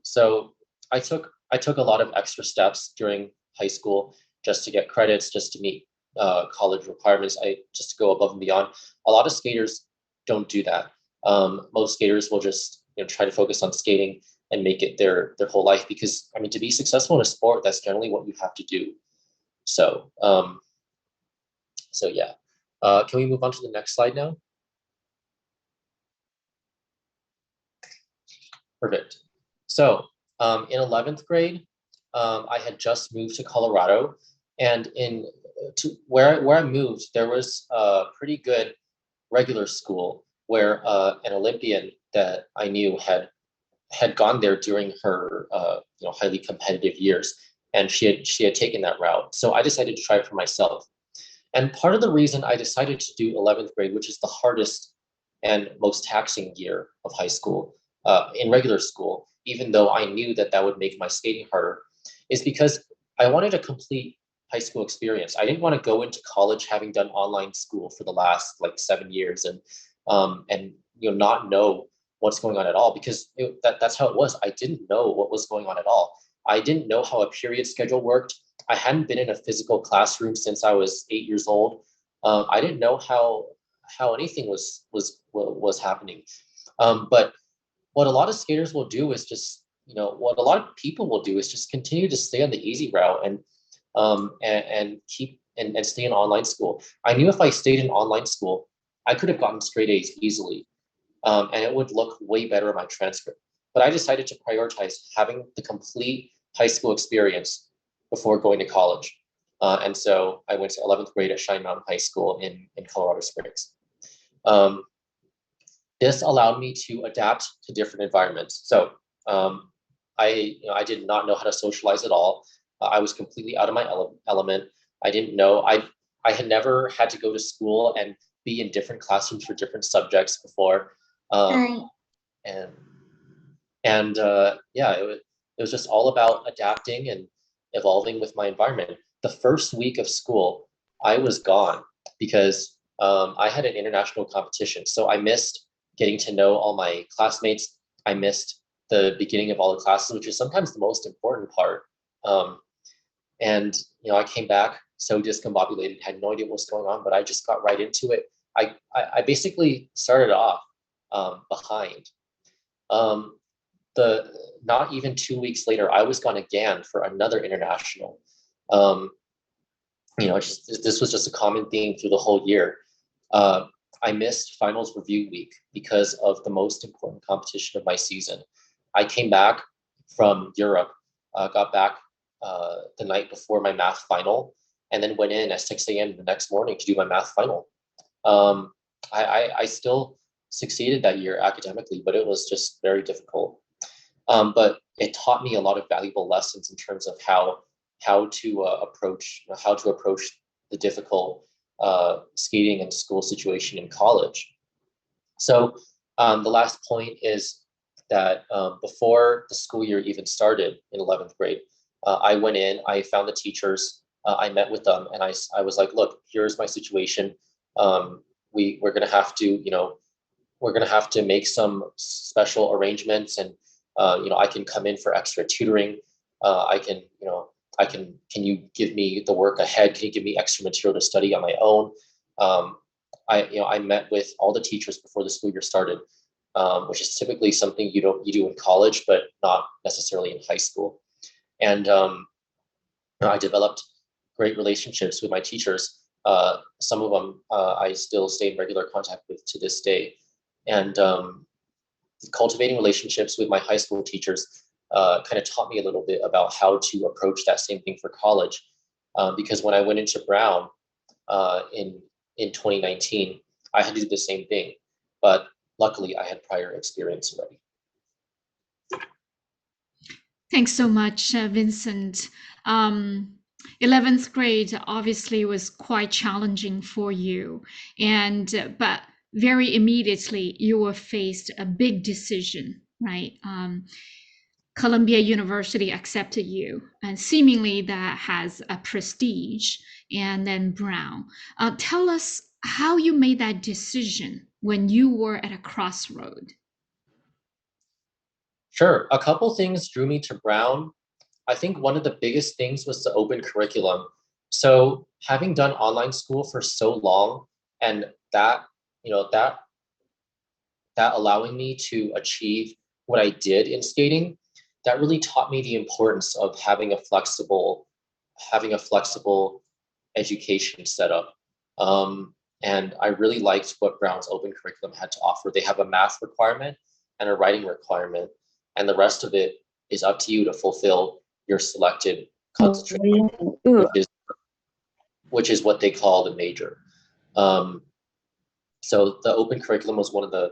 So I took a lot of extra steps during high school just to get credits, just to meet college requirements, just to go above and beyond. A lot of skaters don't do that. Most skaters will just try to focus on skating and make it their whole life, because I mean, to be successful in a sport, that's generally what you have to do. So yeah. Can we move on to the next slide now? Perfect. So in 11th grade, I had just moved to Colorado, and where I moved, there was a pretty good regular school where an Olympian that I knew had gone there during her highly competitive years, and she had taken that route. So I decided to try it for myself. And part of the reason I decided to do 11th grade, which is the hardest and most taxing year of high school, in regular school, even though I knew that would make my skating harder, is because I wanted a complete high school experience. I didn't want to go into college having done online school for the last 7 years and not know what's going on at all, because that's how it was. I didn't know what was going on at all. I didn't know how a period schedule worked. I hadn't been in a physical classroom since I was 8 years old. I didn't know how anything was happening. But what a lot of skaters will do is just, what a lot of people will do is just continue to stay on the easy route and stay in online school. I knew if I stayed in online school, I could have gotten straight A's easily, and it would look way better in my transcript. But I decided to prioritize having the complete high school experience before going to college. And so I went to 11th grade at Cheyenne Mountain High School in Colorado Springs. This allowed me to adapt to different environments. So I did not know how to socialize at all. I was completely out of my element. I didn't know. I had never had to go to school and be in different classrooms for different subjects before. It was just all about adapting and evolving with my environment. The first week of school, I was gone because I had an international competition. So I missed getting to know all my classmates. I missed the beginning of all the classes, which is sometimes the most important part. I came back so discombobulated, had no idea what was going on, but I just got right into it. I basically started off behind. Not even 2 weeks later, I was gone again for another international. This was just a common theme through the whole year. I missed finals review week because of the most important competition of my season. I came back from Europe, got back the night before my math final, and then went in at 6 a.m. the next morning to do my math final. I still succeeded that year academically, but it was just very difficult. But it taught me a lot of valuable lessons in terms of how to approach the difficult skating and school situation in college. So the last point is that before the school year even started in 11th grade, I went in, I found the teachers, I met with them, and I was like, look, here's my situation. We're gonna have to make some special arrangements, and I can come in for extra tutoring. Can you give me the work ahead? Can you give me extra material to study on my own? I met with all the teachers before the school year started, which is typically something you do in college, but not necessarily in high school. And I developed great relationships with my teachers. Some of them I still stay in regular contact with to this day. And cultivating relationships with my high school teachers kind of taught me a little bit about how to approach that same thing for college. Because when I went into Brown in 2019, I had to do the same thing, but luckily I had prior experience already. Thanks so much, Vincent. 11th grade obviously was quite challenging for you, but very immediately you were faced a big decision, right? Columbia University accepted you, and seemingly that has a prestige, and then Brown. Tell us how you made that decision when you were at a crossroad. Sure. A couple things drew me to Brown. I think one of the biggest things was the open curriculum. So having done online school for so long, and that allowing me to achieve what I did in skating, that really taught me the importance of having a flexible education setup. And I really liked what Brown's open curriculum had to offer. They have a math requirement and a writing requirement, and the rest of it is up to you to fulfill your selected concentration, which is what they call the major. So the open curriculum was one of the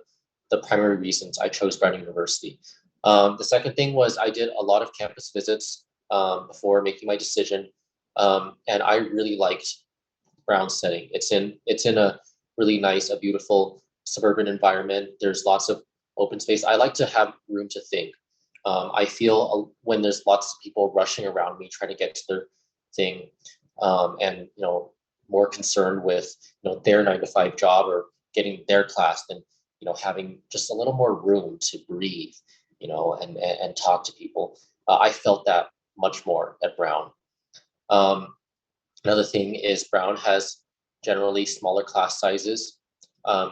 primary reasons I chose Brown University. The second thing was I did a lot of campus visits before making my decision, and I really liked Brown's setting. It's in a really nice, a beautiful suburban environment. There's lots of open space. I like to have room to think. I feel when there's lots of people rushing around me trying to get to their thing, and more concerned with their 9-to-5 job or getting their class than having just a little more room to breathe, and talk to people. I felt that much more at Brown. Another thing is Brown has generally smaller class sizes,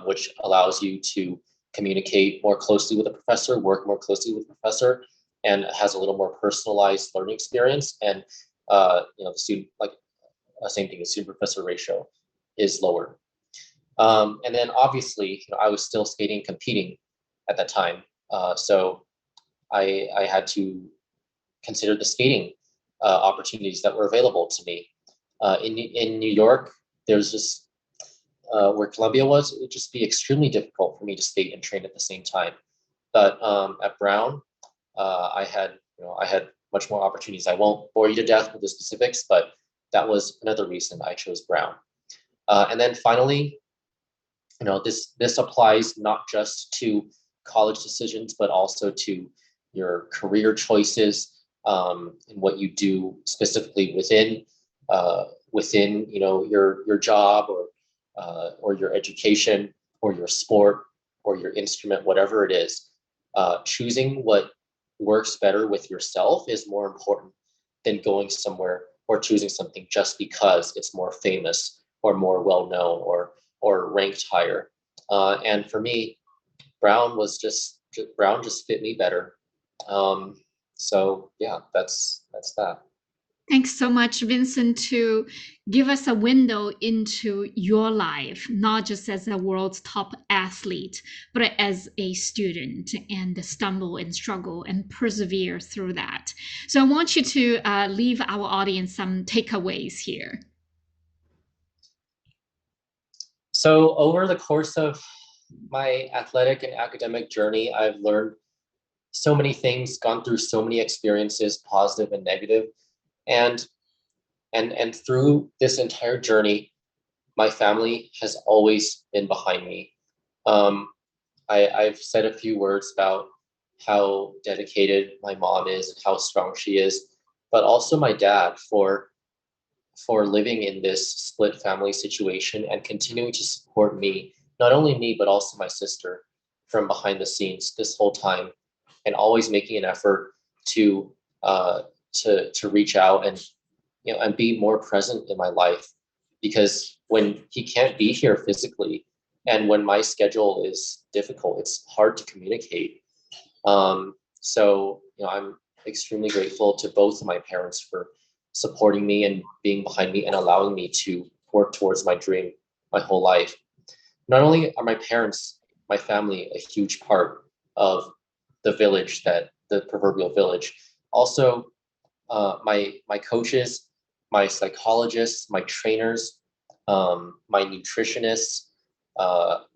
which allows you to communicate more closely with a professor, work more closely with a professor, and has a little more personalized learning experience. And the student, same thing, the student-professor ratio is lower. And then obviously, I was still skating, competing at that time, so I had to consider the skating opportunities that were available to me. In New York, there's just where Columbia was, it would just be extremely difficult for me to skate and train at the same time. But at Brown, I had much more opportunities. I won't bore you to death with the specifics, but that was another reason I chose Brown. And then finally, this applies not just to college decisions, but also to your career choices, and what you do specifically within your job or your education or your sport or your instrument, whatever it is. Choosing what works better with yourself is more important than going somewhere or choosing something just because it's more famous or more well-known or ranked higher. And for me, Brown just fit me better. So yeah, that's that. Thanks so much, Vincent, to give us a window into your life, not just as a world's top athlete, but as a student, and stumble and struggle and persevere through that. So I want you to leave our audience some takeaways here. So over the course of my athletic and academic journey, I've learned so many things, gone through so many experiences, positive and negative. And through this entire journey, my family has always been behind me. I've said a few words about how dedicated my mom is and how strong she is, but also my dad for living in this split family situation and continuing to support me, not only me, but also my sister from behind the scenes this whole time, and always making an effort to reach out and be more present in my life. Because when he can't be here physically and when my schedule is difficult, it's hard to communicate. So I'm extremely grateful to both of my parents for supporting me and being behind me and allowing me to work towards my dream my whole life. Not only are my parents my family a huge part of the village, that the proverbial village. Also, my coaches, my psychologists, my trainers, my nutritionists,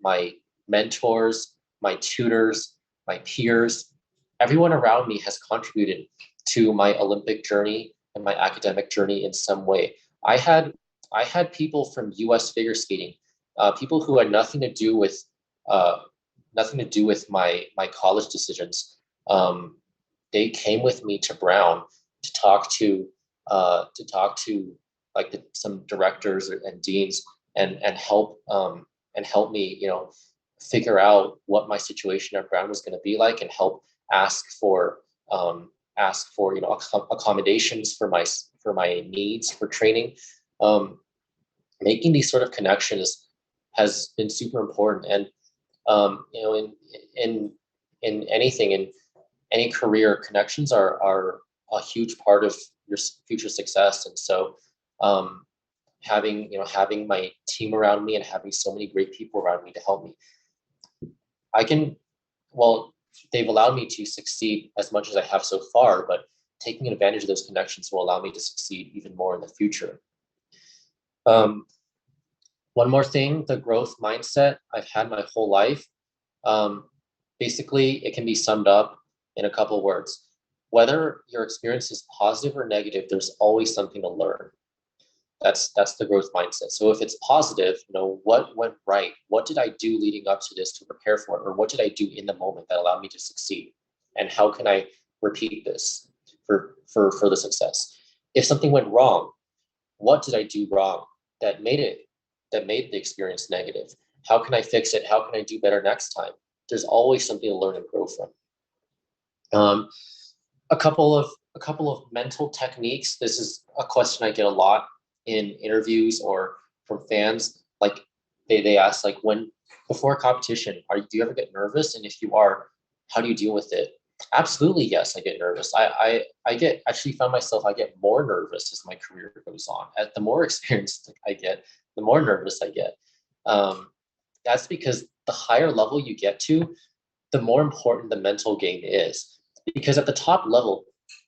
my mentors, my tutors, my peers, everyone around me has contributed to my Olympic journey and my academic journey in some way. I had people from U.S. figure skating, people who had nothing to do with my college decisions. They came with me to Brown to talk to like some directors and deans and help me, figure out what my situation at Brown was going to be like, and help ask for accommodations for my needs for training. Making these sort of connections has been super important, and in anything, in any career, connections are a huge part of your future success. And so having my team around me and having so many great people around me to help me, they've allowed me to succeed as much as I have so far, but taking advantage of those connections will allow me to succeed even more in the future. One more thing, the growth mindset I've had my whole life. Basically, it can be summed up in a couple of words. Whether your experience is positive or negative, there's always something to learn. That's the growth mindset. So if it's positive, what went right? What did I do leading up to this to prepare for it? Or what did I do in the moment that allowed me to succeed? And how can I repeat this for further success? If something went wrong, what did I do wrong that made the experience negative? How can I fix it? How can I do better next time? There's always something to learn and grow from. A couple of mental techniques. This is a question I get a lot in interviews or from fans. Like they ask, like, before a competition, do you ever get nervous? And if you are, how do you deal with it? Absolutely, yes, I get nervous. I actually found myself, I get more nervous as my career goes on. As the more experienced I get, the more nervous I get. That's because the higher level you get to, the more important the mental game is. Because at the top level,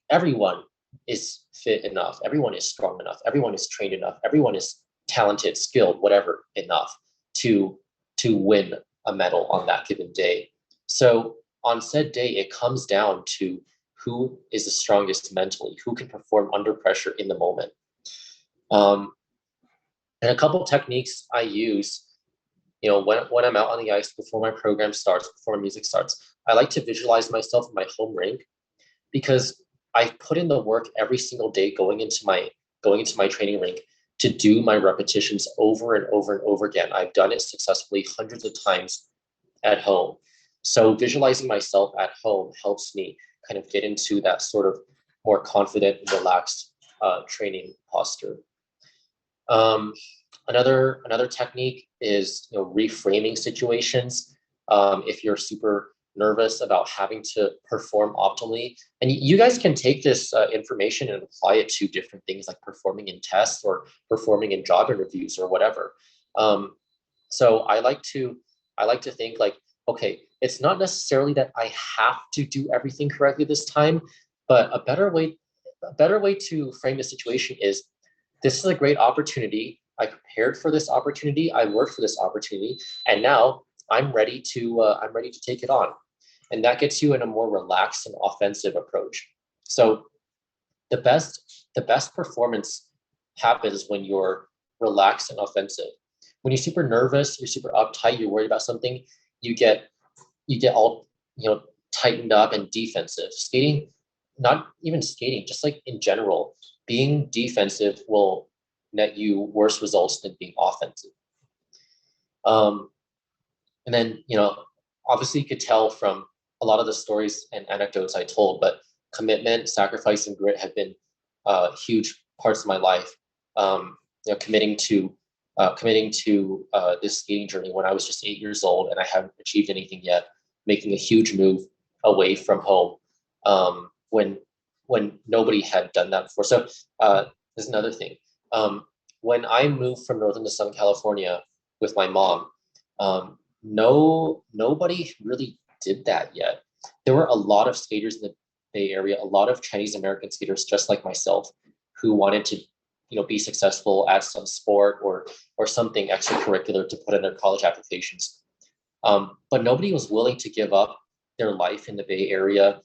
everyone is fit enough, everyone is strong enough, everyone is trained enough, everyone is talented, skilled, whatever enough to win a medal on that given day. So on said day, it comes down to who is the strongest mentally, who can perform under pressure in the moment. And a couple of techniques I use, when I'm out on the ice before my program starts, before music starts, I like to visualize myself in my home rink, because I put in the work every single day going into my training rink to do my repetitions over and over and over again. I've done it successfully hundreds of times at home. So visualizing myself at home helps me kind of get into that sort of more confident and relaxed training posture. Another technique is reframing situations. If you're super nervous about having to perform optimally, and you guys can take this information and apply it to different things like performing in tests or performing in job interviews or whatever. So I like to think like, okay, it's not necessarily that I have to do everything correctly this time, but a better way to frame the situation is, this is a great opportunity. I prepared for this opportunity. I worked for this opportunity, and now I'm ready to take it on. And that gets you in a more relaxed and offensive approach. So the best performance happens when you're relaxed and offensive. When you're super nervous, you're super uptight, you're worried about something, you get all tightened up and defensive. Skating, not even skating, just like in general, being defensive will net you worse results than being offensive. And then, obviously you could tell from a lot of the stories and anecdotes I told, but commitment, sacrifice, and grit have been huge parts of my life. Committing to this skating journey when I was just 8 years old and I haven't achieved anything yet, making a huge move away from home when nobody had done that before. So there's another thing. When I moved from Northern to Southern California with my mom, nobody really did that yet. There were a lot of skaters in the Bay Area, a lot of Chinese American skaters just like myself, who wanted to, be successful at some sport or something extracurricular to put in their college applications. But nobody was willing to give up their life in the Bay Area,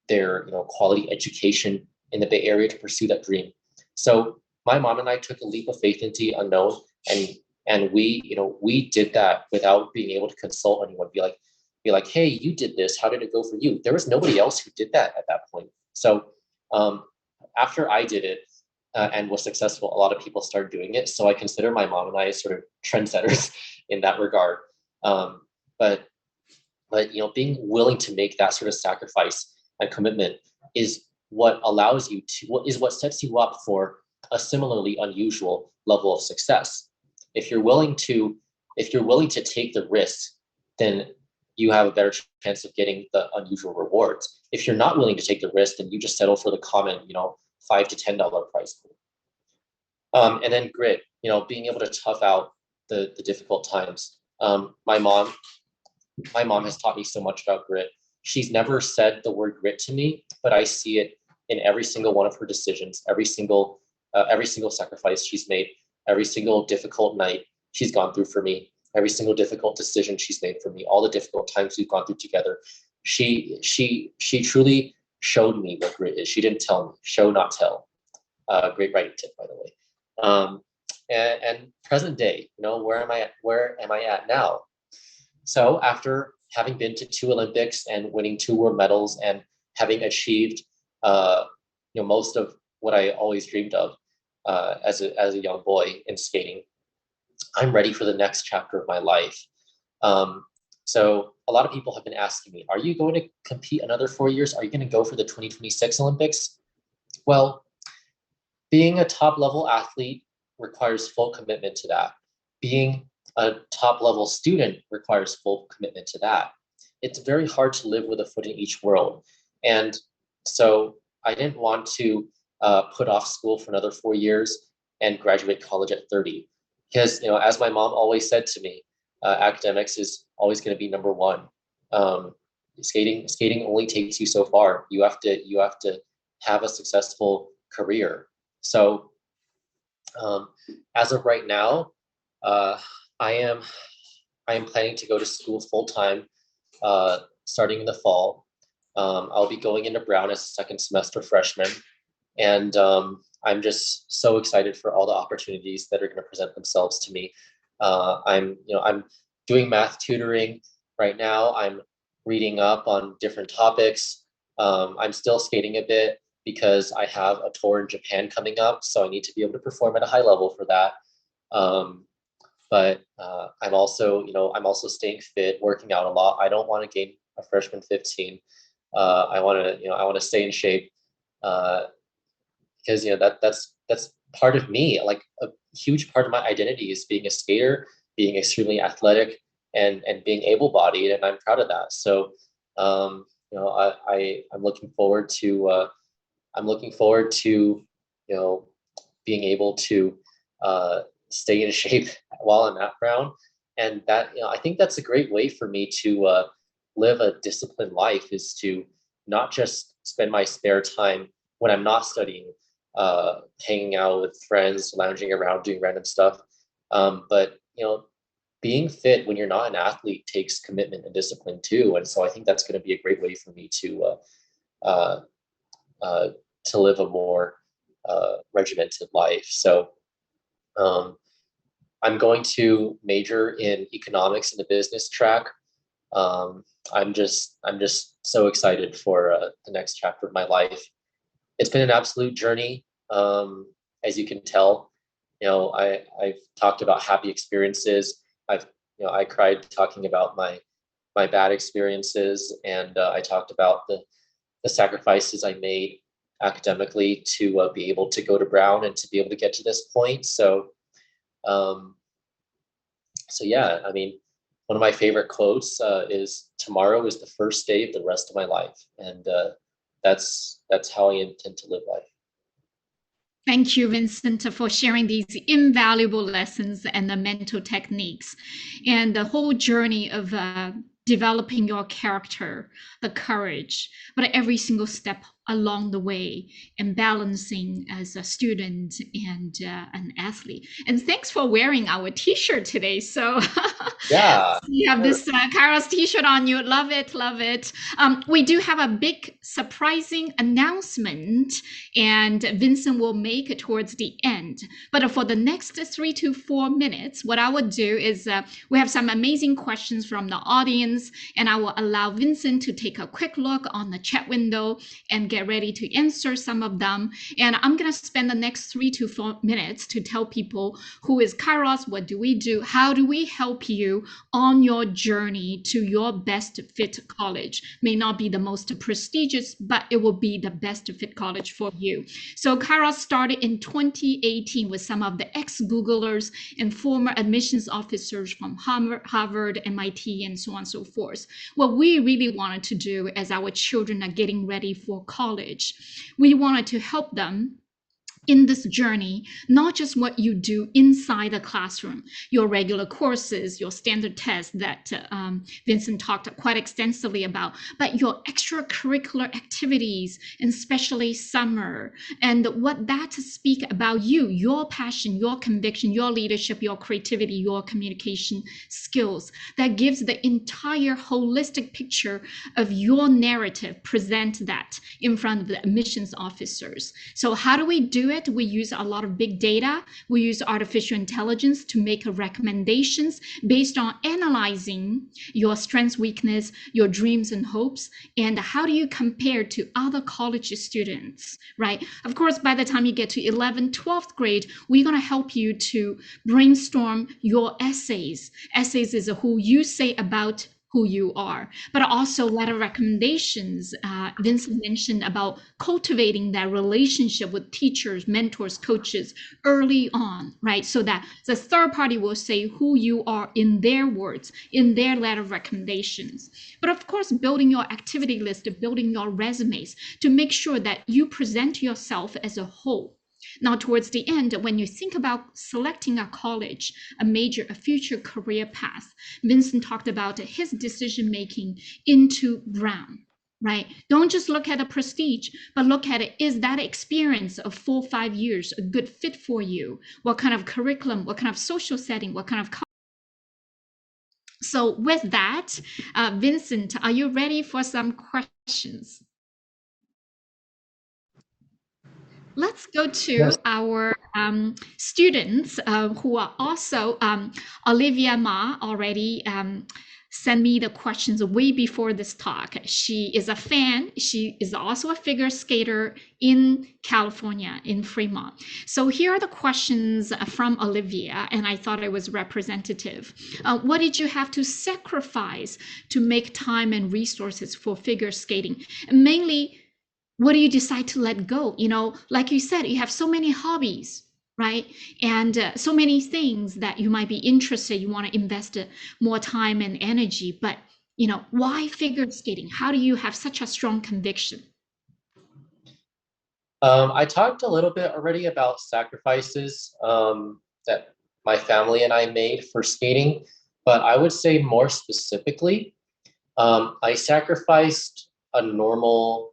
their quality education in the Bay Area to pursue that dream. So my mom and I took a leap of faith into the unknown, and we did that without being able to consult anyone. Be like, hey, you did this. How did it go for you? There was nobody else who did that at that point. So after I did it and was successful, a lot of people started doing it. So I consider my mom and I as sort of trendsetters in that regard. But being willing to make that sort of sacrifice and commitment is what sets you up for a similarly unusual level of success. If you're willing to take the risk, then you have a better chance of getting the unusual rewards. If you're not willing to take the risk, then you just settle for the common, $5 to $10 price pool. And then grit, being able to tough out the difficult times. My mom has taught me so much about grit. She's never said the word grit to me, but I see it in every single one of her decisions, every single sacrifice she's made, every single difficult night she's gone through for me, every single difficult decision she's made for me, all the difficult times we've gone through together. She truly showed me what grit is. She didn't tell me. Show, not tell. Great writing tip, by the way. And present day, where am I at now? So after having been to 2 Olympics and winning 2 world medals and having achieved most of what I always dreamed of as a young boy in skating, I'm ready for the next chapter of my life. So a lot of people have been asking me, are you going to compete another 4 years? Are you going to go for the 2026 Olympics? Well, being a top level athlete requires full commitment to that. Being a top level student requires full commitment to that. It's very hard to live with a foot in each world. And so I didn't want to put off school for another 4 years and graduate college at 30. Because, as my mom always said to me, academics is always going to be number one. Skating only takes you so far. You have to have a successful career. So as of right now, I am planning to go to school full time starting in the fall. I'll be going into Brown as a second semester freshman, and I'm just so excited for all the opportunities that are going to present themselves to me. I'm doing math tutoring right now. I'm reading up on different topics. I'm still skating a bit because I have a tour in Japan coming up, so I need to be able to perform at a high level for that. But I'm also staying fit, working out a lot. I don't want to gain a freshman 15. I want to stay in shape because that's part of me. Like a huge part of my identity is being a skater, being extremely athletic, and being able-bodied, and I'm proud of that. So I'm looking forward to being able to stay in shape while I'm at Brown. And that, I think that's a great way for me to live a disciplined life, is to not just spend my spare time when I'm not studying, hanging out with friends, lounging around, doing random stuff. But being fit when you're not an athlete takes commitment and discipline too. And so I think that's going to be a great way for me to live a more regimented life. So I'm going to major in economics in the business track. I'm just so excited for the next chapter of my life. It's been an absolute journey, as you can tell. I've talked about happy experiences. I cried talking about my bad experiences, and I talked about the sacrifices I made academically to be able to go to Brown and to be able to get to this point. So yeah, I mean, one of my favorite quotes is, "Tomorrow is the first day of the rest of my life," and that's how I intend to live life. Thank you, Vincent, for sharing these invaluable lessons and the mental techniques and the whole journey of developing your character, the courage, but every single step along the way and balancing as a student and an athlete. And thanks for wearing our t-shirt today. So Yeah. you have this Kairos t-shirt on you. Love it, love it. We do have a big surprising announcement, and Vincent will make it towards the end. But for the next 3 to 4 minutes, what I would do is we have some amazing questions from the audience, and I will allow Vincent to take a quick look on the chat window and get ready to answer some of them. And I'm going to spend the next 3 to 4 minutes to tell people who is Kairos, what do we do, how do we help you on your journey to your best fit college. May not be the most prestigious, but it will be the best fit college for you. So Kairos started in 2018 with some of the ex-Googlers and former admissions officers from Harvard, MIT, and so on and so forth. What we really wanted to do as our children are getting ready for college, we wanted to help them in this journey, not just what you do inside the classroom, your regular courses, your standard tests that Vincent talked quite extensively about, but your extracurricular activities, and especially summer, and what that speak about you, your passion, your conviction, your leadership, your creativity, your communication skills. That gives the entire holistic picture of your narrative, present that in front of the admissions officers. So how do we do it? We use a lot of big data. We use artificial intelligence to make recommendations based on analyzing your strengths, weakness, your dreams and hopes, and how do you compare to other college students, right? Of course, by the time you get to 11th, 12th grade, we're going to help you to brainstorm your essays. Essays is who you say about who you are, but also letter recommendations. Vincent mentioned about cultivating that relationship with teachers, mentors, coaches early on, right? So that the third party will say who you are in their words, in their letter recommendations. But of course, building your activity list, building your resumes to make sure that you present yourself as a whole. Now, towards the end, when you think about selecting a college, a major, a future career path, Vincent talked about his decision-making into Brown, right? Don't just look at the prestige, but look at it. Is that experience of 4 or 5 years a good fit for you? What kind of curriculum, what kind of social setting, what kind of... So with that, Vincent, are you ready for some questions? Let's go to Yes. our students who are also, Olivia Ma already sent me the questions way before this talk. She is a fan. She is also a figure skater in California, in Fremont. So here are the questions from Olivia, and I thought it was representative. What did you have to sacrifice to make time and resources for figure skating? And mainly, what do you decide to let go? You know, like you said, you have so many hobbies, right? And so many things that you might be interested, you want to invest more time and energy, but you know, why figure skating? How do you have such a strong conviction? I talked a little bit already about sacrifices that my family and I made for skating, but I would say more specifically, I sacrificed a normal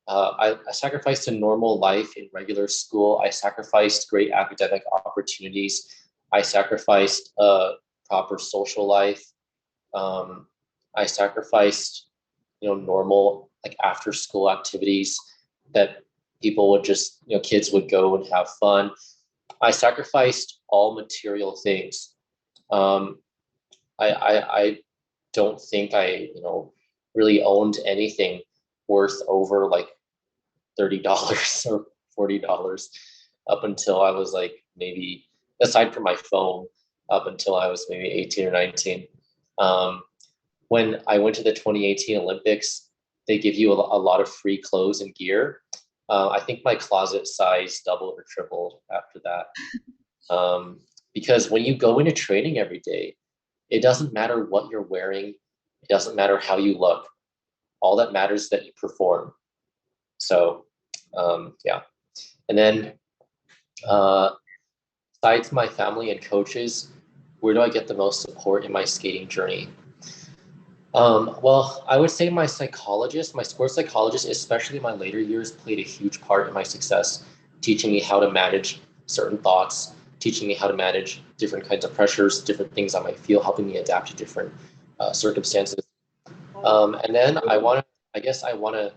I sacrificed a normal life in regular school. I sacrificed great academic opportunities. I sacrificed a proper social life. I sacrificed, normal like after school activities that people would just, kids would go and have fun. I sacrificed all material things. I don't think I, really owned anything worth over like $30 or $40 up until I was like maybe, aside from my phone, up until I was maybe 18 or 19. When I went to the 2018 Olympics, they give you a lot of free clothes and gear. I think my closet size doubled or tripled after that. Because when you go into training every day, it doesn't matter what you're wearing. It doesn't matter how you look. All that matters is that you perform. So, yeah. And then Besides my family and coaches, where do I get the most support in my skating journey? Well, I would say my psychologist, my sports psychologist, especially in my later years, played a huge part in my success, teaching me how to manage certain thoughts, teaching me how to manage different kinds of pressures, different things I might feel, helping me adapt to different circumstances. And then I guess I want to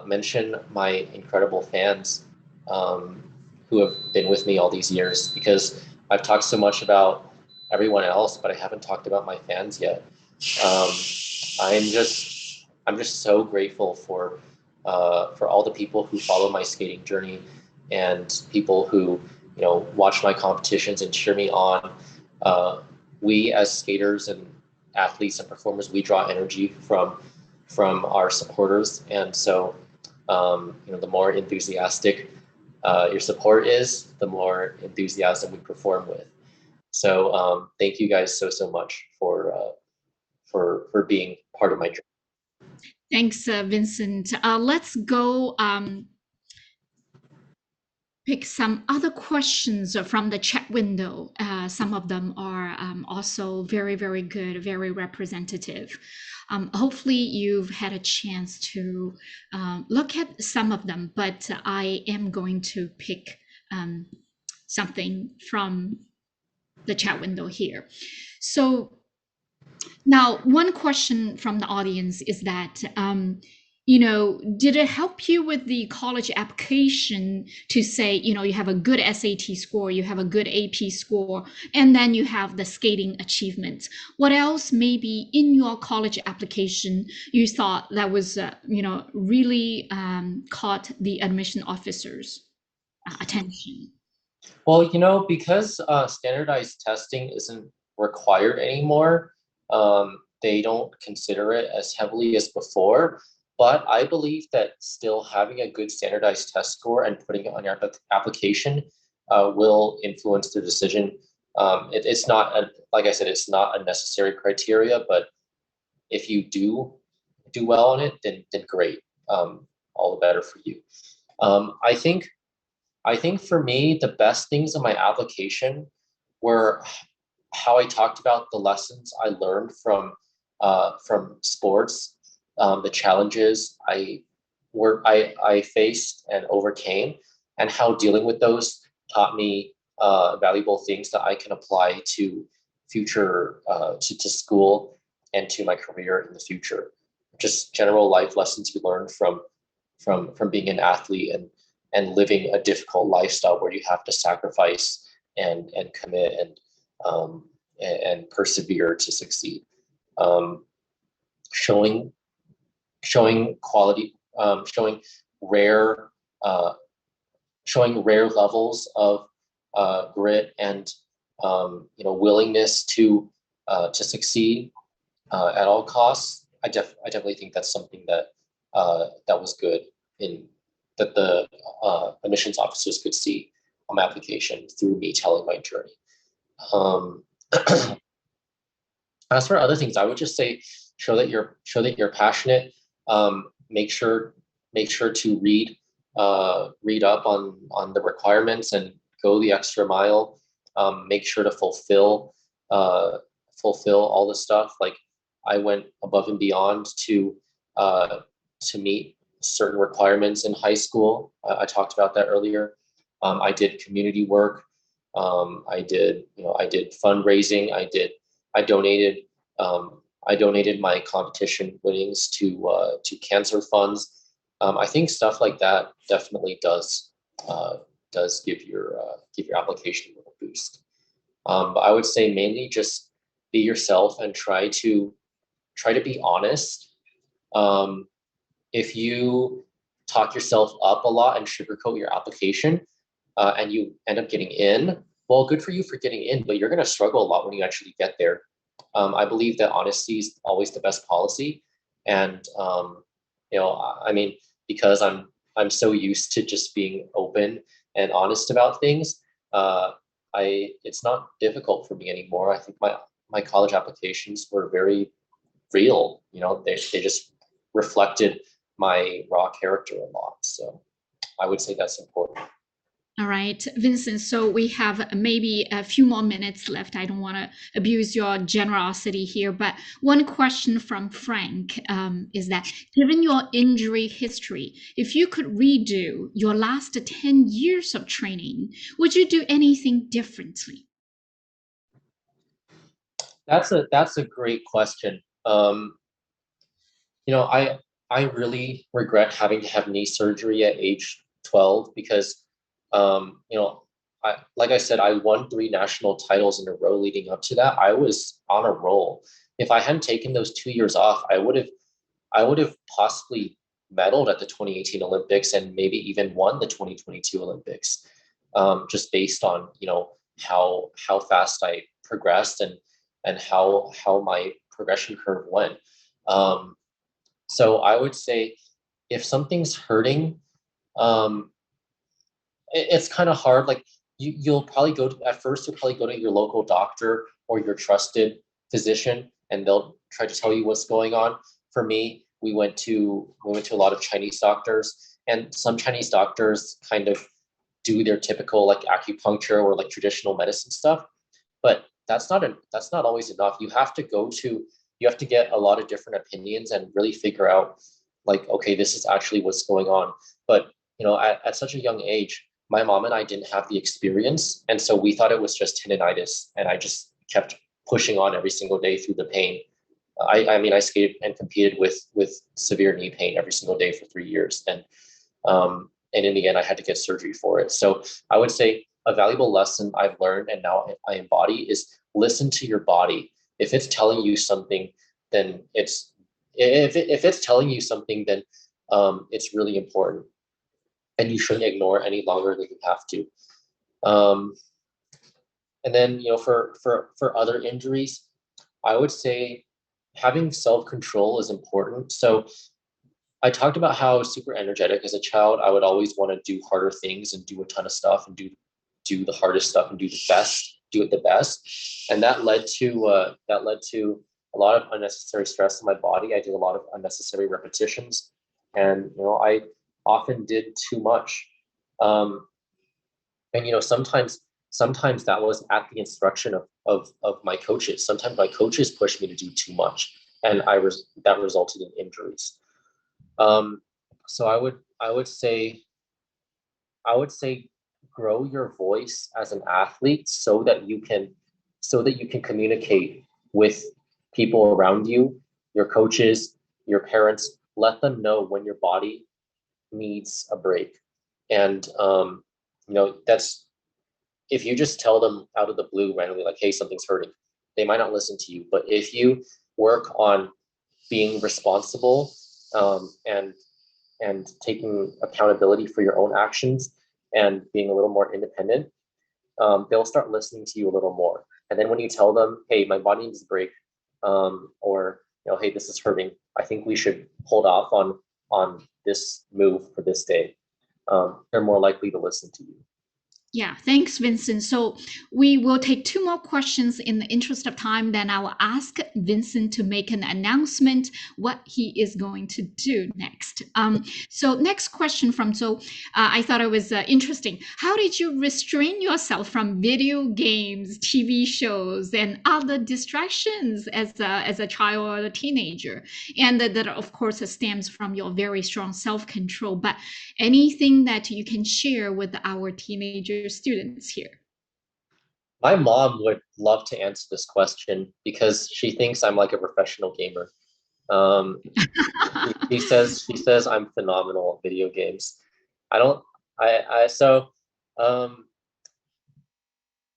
mention my incredible fans who have been with me all these years, because I've talked so much about everyone else, but I haven't talked about my fans yet. I'm just so grateful for all the people who follow my skating journey and people who watch my competitions and cheer me on. We as skaters and athletes and performers, we draw energy from our supporters, and so the more enthusiastic your support is, the more enthusiasm we perform with. So thank you guys so much for being part of my journey. Thanks, Vincent. Let's go pick some other questions from the chat window. Some of them are also very, very good, very representative. Hopefully you've had a chance to look at some of them, but I am going to pick something from the chat window here. So now, one question from the audience is that, did it help you with the college application to say, you have a good SAT score, you have a good AP score, and then you have the skating achievements? What else maybe in your college application you thought that was, really caught the admission officers' attention? Well, because standardized testing isn't required anymore, they don't consider it as heavily as before. But I believe that still having a good standardized test score and putting it on your application will influence the decision. It's not, like I said, it's not a necessary criteria, but if you do well on it, then great. All the better for you. I think for me, the best things in my application were how I talked about the lessons I learned from sports, the challenges I faced and overcame, and how dealing with those taught me valuable things that I can apply to future to school and to my career in the future. Just general life lessons we learned from being an athlete and living a difficult lifestyle where you have to sacrifice and commit and persevere to succeed. Showing quality, showing rare levels of grit and willingness to succeed at all costs. I definitely think that's something that was good that the admissions officers could see on my application through me telling my journey. As for other things, I would just say show that you're passionate. Make sure to read up on the requirements and go the extra mile. Make sure to fulfill all the stuff. Like I went above and beyond to meet certain requirements in high school. I talked about that earlier. I did community work. I did fundraising. I donated my competition winnings to cancer funds. I think stuff like that definitely does give your application a little boost. But I would say mainly just be yourself and try to be honest. If you talk yourself up a lot and sugarcoat your application and you end up getting in, well, good for you for getting in, but you're going to struggle a lot when you actually get there. I believe that honesty is always the best policy. And, I mean, because I'm so used to just being open and honest about things, it's not difficult for me anymore. I think my college applications were very real. They just reflected my raw character a lot. So I would say that's important. All right, Vincent, so we have maybe a few more minutes left. I don't want to abuse your generosity here, but one question from Frank is that given your injury history, if you could redo your last 10 years of training, would you do anything differently? That's a great question. You know, I really regret having to have knee surgery at age 12 because, you know, like I said, I won 3 national titles in a row leading up to that. I was on a roll. If I hadn't taken those 2 years off, I would have possibly medaled at the 2018 Olympics and maybe even won the 2022 Olympics, just based on, you know, how fast I progressed and how my progression curve went. So I would say if something's hurting, it's kind of hard. Like you'll probably at first you'll probably go to your local doctor or your trusted physician, and they'll try to tell you what's going on. For me, we went to a lot of Chinese doctors, and some Chinese doctors kind of do their typical like acupuncture or like traditional medicine stuff, but that's not always enough. You have to get a lot of different opinions and really figure out like, okay, this is actually what's going on. But you know, at such a young age, my mom and I didn't have the experience, and so we thought it was just tendonitis, and I just kept pushing on every single day through the pain. I mean, I skated and competed with severe knee pain every single day for 3 years, and in the end, I had to get surgery for it. So I would say a valuable lesson I've learned and now I embody is listen to your body. If it's telling you something, then it's really important, and you shouldn't ignore it any longer than you have to. And then, you know, for other injuries, I would say having self-control is important. So I talked about how I was super energetic as a child. I would always want to do harder things and do a ton of stuff and do the hardest stuff and do it the best. And that led to a lot of unnecessary stress in my body. I did a lot of unnecessary repetitions, and you know, I often did too much. And you know, sometimes that was at the instruction of my coaches. Sometimes my coaches pushed me to do too much, and that resulted in injuries. So I would say grow your voice as an athlete so that you can communicate with people around you, your coaches, your parents. Let them know when your body needs a break. And you know, that's if you just tell them out of the blue randomly, like, hey, something's hurting, they might not listen to you. But if you work on being responsible, and taking accountability for your own actions and being a little more independent, they'll start listening to you a little more. And then when you tell them, hey, my body needs a break, or you know, hey, this is hurting, I think we should hold off on this move for this day, they're more likely to listen to you. Yeah, thanks, Vincent. So we will take 2 more questions in the interest of time. Then I will ask Vincent to make an announcement what he is going to do next. So next question I thought it was interesting. How did you restrain yourself from video games, TV shows, and other distractions as a child or a teenager? And that of course stems from your very strong self-control. But anything that you can share with our teenagers, students here? My mom would love to answer this question because she thinks I'm like a professional gamer. She says I'm phenomenal at video games. I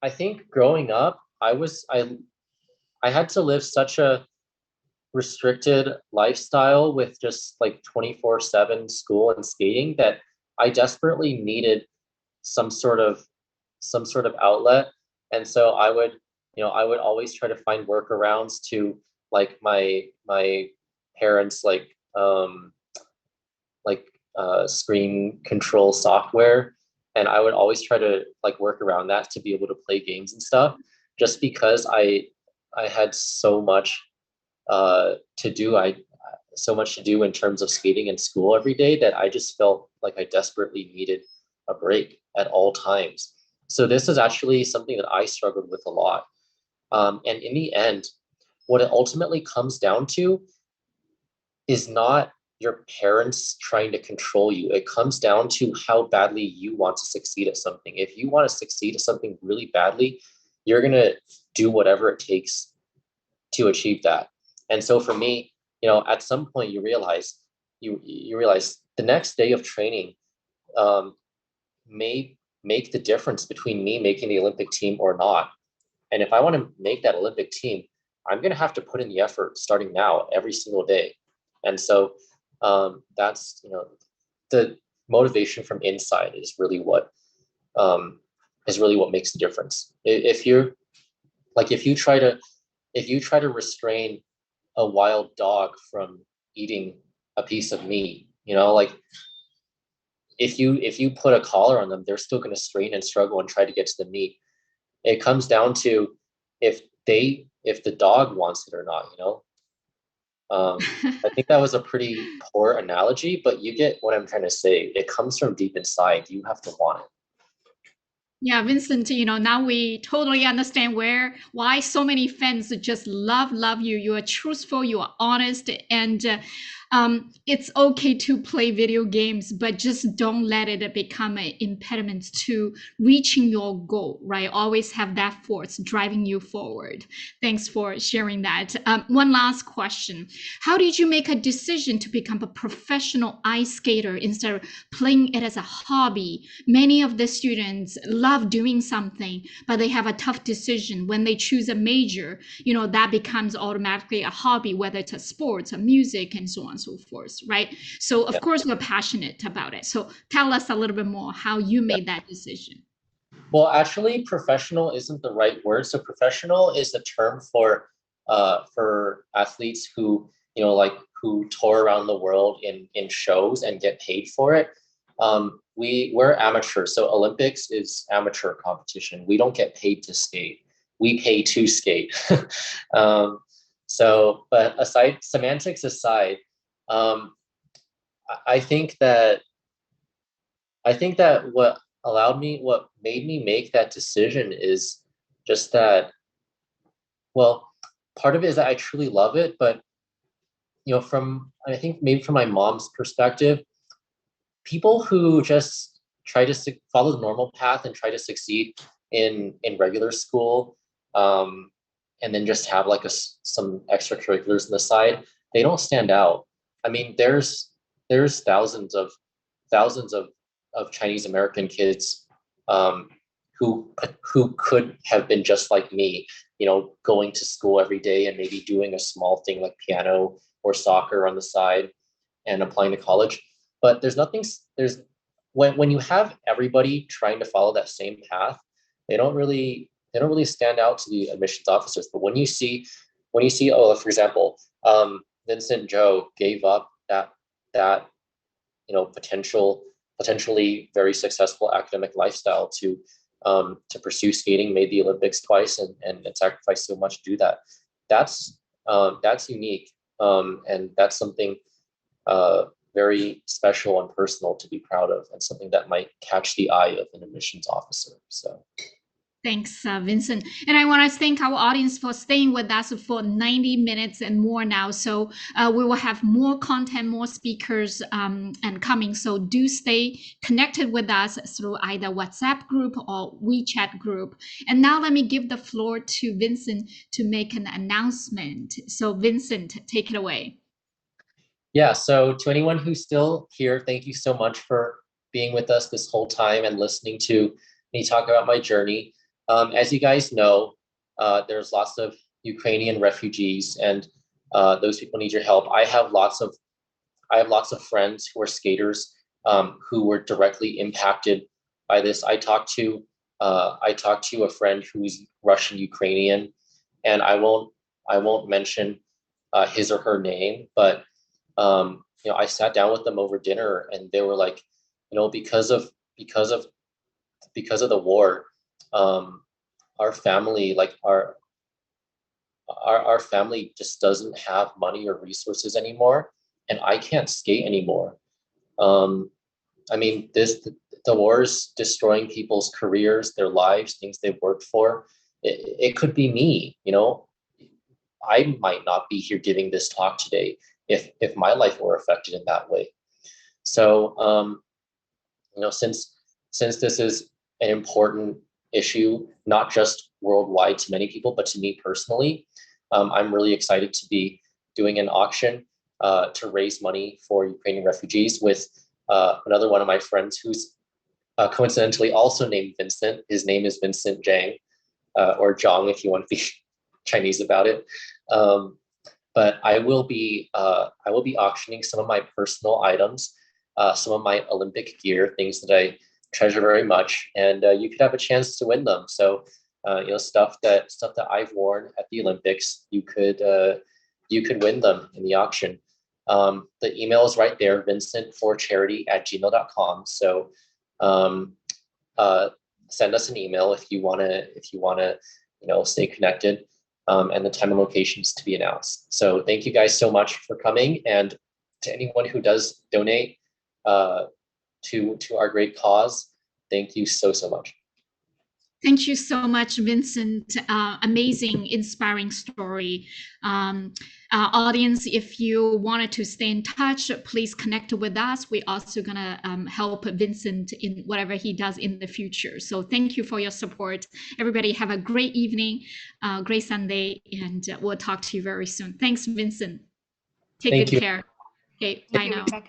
think growing up, I had to live such a restricted lifestyle with just like 24/7 school and skating that I desperately needed some sort of outlet. And so I would always try to find workarounds to like my parents screen control software, and I would always try to like work around that to be able to play games and stuff, just because I had so much to do. So much to do in terms of skating and school every day that I just felt like I desperately needed a break. at all times. So this is actually something that I struggled with a lot. And in the end, what it ultimately comes down to is not your parents trying to control you. It comes down to how badly you want to succeed at something. If you want to succeed at something really badly, you're going to do whatever it takes to achieve that. And so for me, at some point you realize the next day of training may make the difference between me making the Olympic team or not. And if I want to make that Olympic team, I'm going to have to put in the effort starting now every single day. And so that's, the motivation from inside is really what makes the difference. If you try to restrain a wild dog from eating a piece of meat, if you put a collar on them, they're still going to strain and struggle and try to get to the meat. It comes down to if the dog wants it or not, I think that was a pretty poor analogy, but you get what I'm trying to say. It comes from deep inside. You have to want it. Yeah, Vincent, now we totally understand why so many fans just love you. You are truthful, you are honest, and it's okay to play video games, but just don't let it become an impediment to reaching your goal, right? Always have that force driving you forward. Thanks for sharing that. One last question. How did you make a decision to become a professional ice skater instead of playing it as a hobby? Many of the students love doing something, but they have a tough decision. When they choose a major, that becomes automatically a hobby, whether it's a sports, a music, and so on and so forth, right? So of course we're passionate about it. So tell us a little bit more how you made that decision. Well, actually, professional isn't the right word. So professional is the term for athletes who, who tour around the world in shows and get paid for it. We're amateur. So Olympics is amateur competition. We don't get paid to skate. We pay to skate. But semantics aside, I think that what made me make that decision is just that, well, part of it is that I truly love it, but I think maybe from my mom's perspective, people who just try to follow the normal path and try to succeed in regular school, and then just have some extracurriculars on the side, they don't stand out. I mean, there's thousands of Chinese American kids who could have been just like me, going to school every day and maybe doing a small thing like piano or soccer on the side and applying to college. But when you have everybody trying to follow that same path, they don't really stand out to the admissions officers. But when you see, for example, Vincent Zhou gave up that potentially very successful academic lifestyle to pursue skating, made the Olympics twice, and sacrificed so much to do that. That's unique, and that's something very special and personal to be proud of, and something that might catch the eye of an admissions officer. So. Thanks, Vincent. And I want to thank our audience for staying with us for 90 minutes and more now. So we will have more content, more speakers and coming. So do stay connected with us through either WhatsApp group or WeChat group. And now let me give the floor to Vincent to make an announcement. So Vincent, take it away. Yeah, so to anyone who's still here, thank you so much for being with us this whole time and listening to me talk about my journey. As you guys know, there's lots of Ukrainian refugees, and those people need your help. I have lots of friends who are skaters who were directly impacted by this. I talked to a friend who's Russian Ukrainian, and I won't mention his or her name, but I sat down with them over dinner, and they were like, because of the war, our family, our family just doesn't have money or resources anymore, and I can't skate anymore. I mean, the war is destroying people's careers, their lives, things they've worked for. It could be me, you know. I might not be here giving this talk today if my life were affected in that way. So, you know, since this is an important issue, not just worldwide to many people, but to me personally, I'm really excited to be doing an auction to raise money for Ukrainian refugees with another one of my friends who's coincidentally also named Vincent. His name is Vincent Zhang, or Zhang if you want to be Chinese about it. But I will be auctioning some of my personal items, some of my Olympic gear, things that I treasure very much, and you could have a chance to win them. So you know, stuff that I've worn at the Olympics, you could win them in the auction. The email is right there, vincentforcharity@gmail.com. So send us an email if you wanna you know, stay connected, and the time and locations to be announced. So thank you guys so much for coming, and to anyone who does donate to our great cause, thank you so much. Thank you so much, Vincent. Amazing, inspiring story. Audience, if you wanted to stay in touch, please connect with us. We're also gonna help Vincent in whatever he does in the future. So thank you for your support. Everybody have a great evening, great Sunday, and we'll talk to you very soon. Thanks, Vincent. Take Thank good you. care. Okay, Thank bye you, now. Rebecca.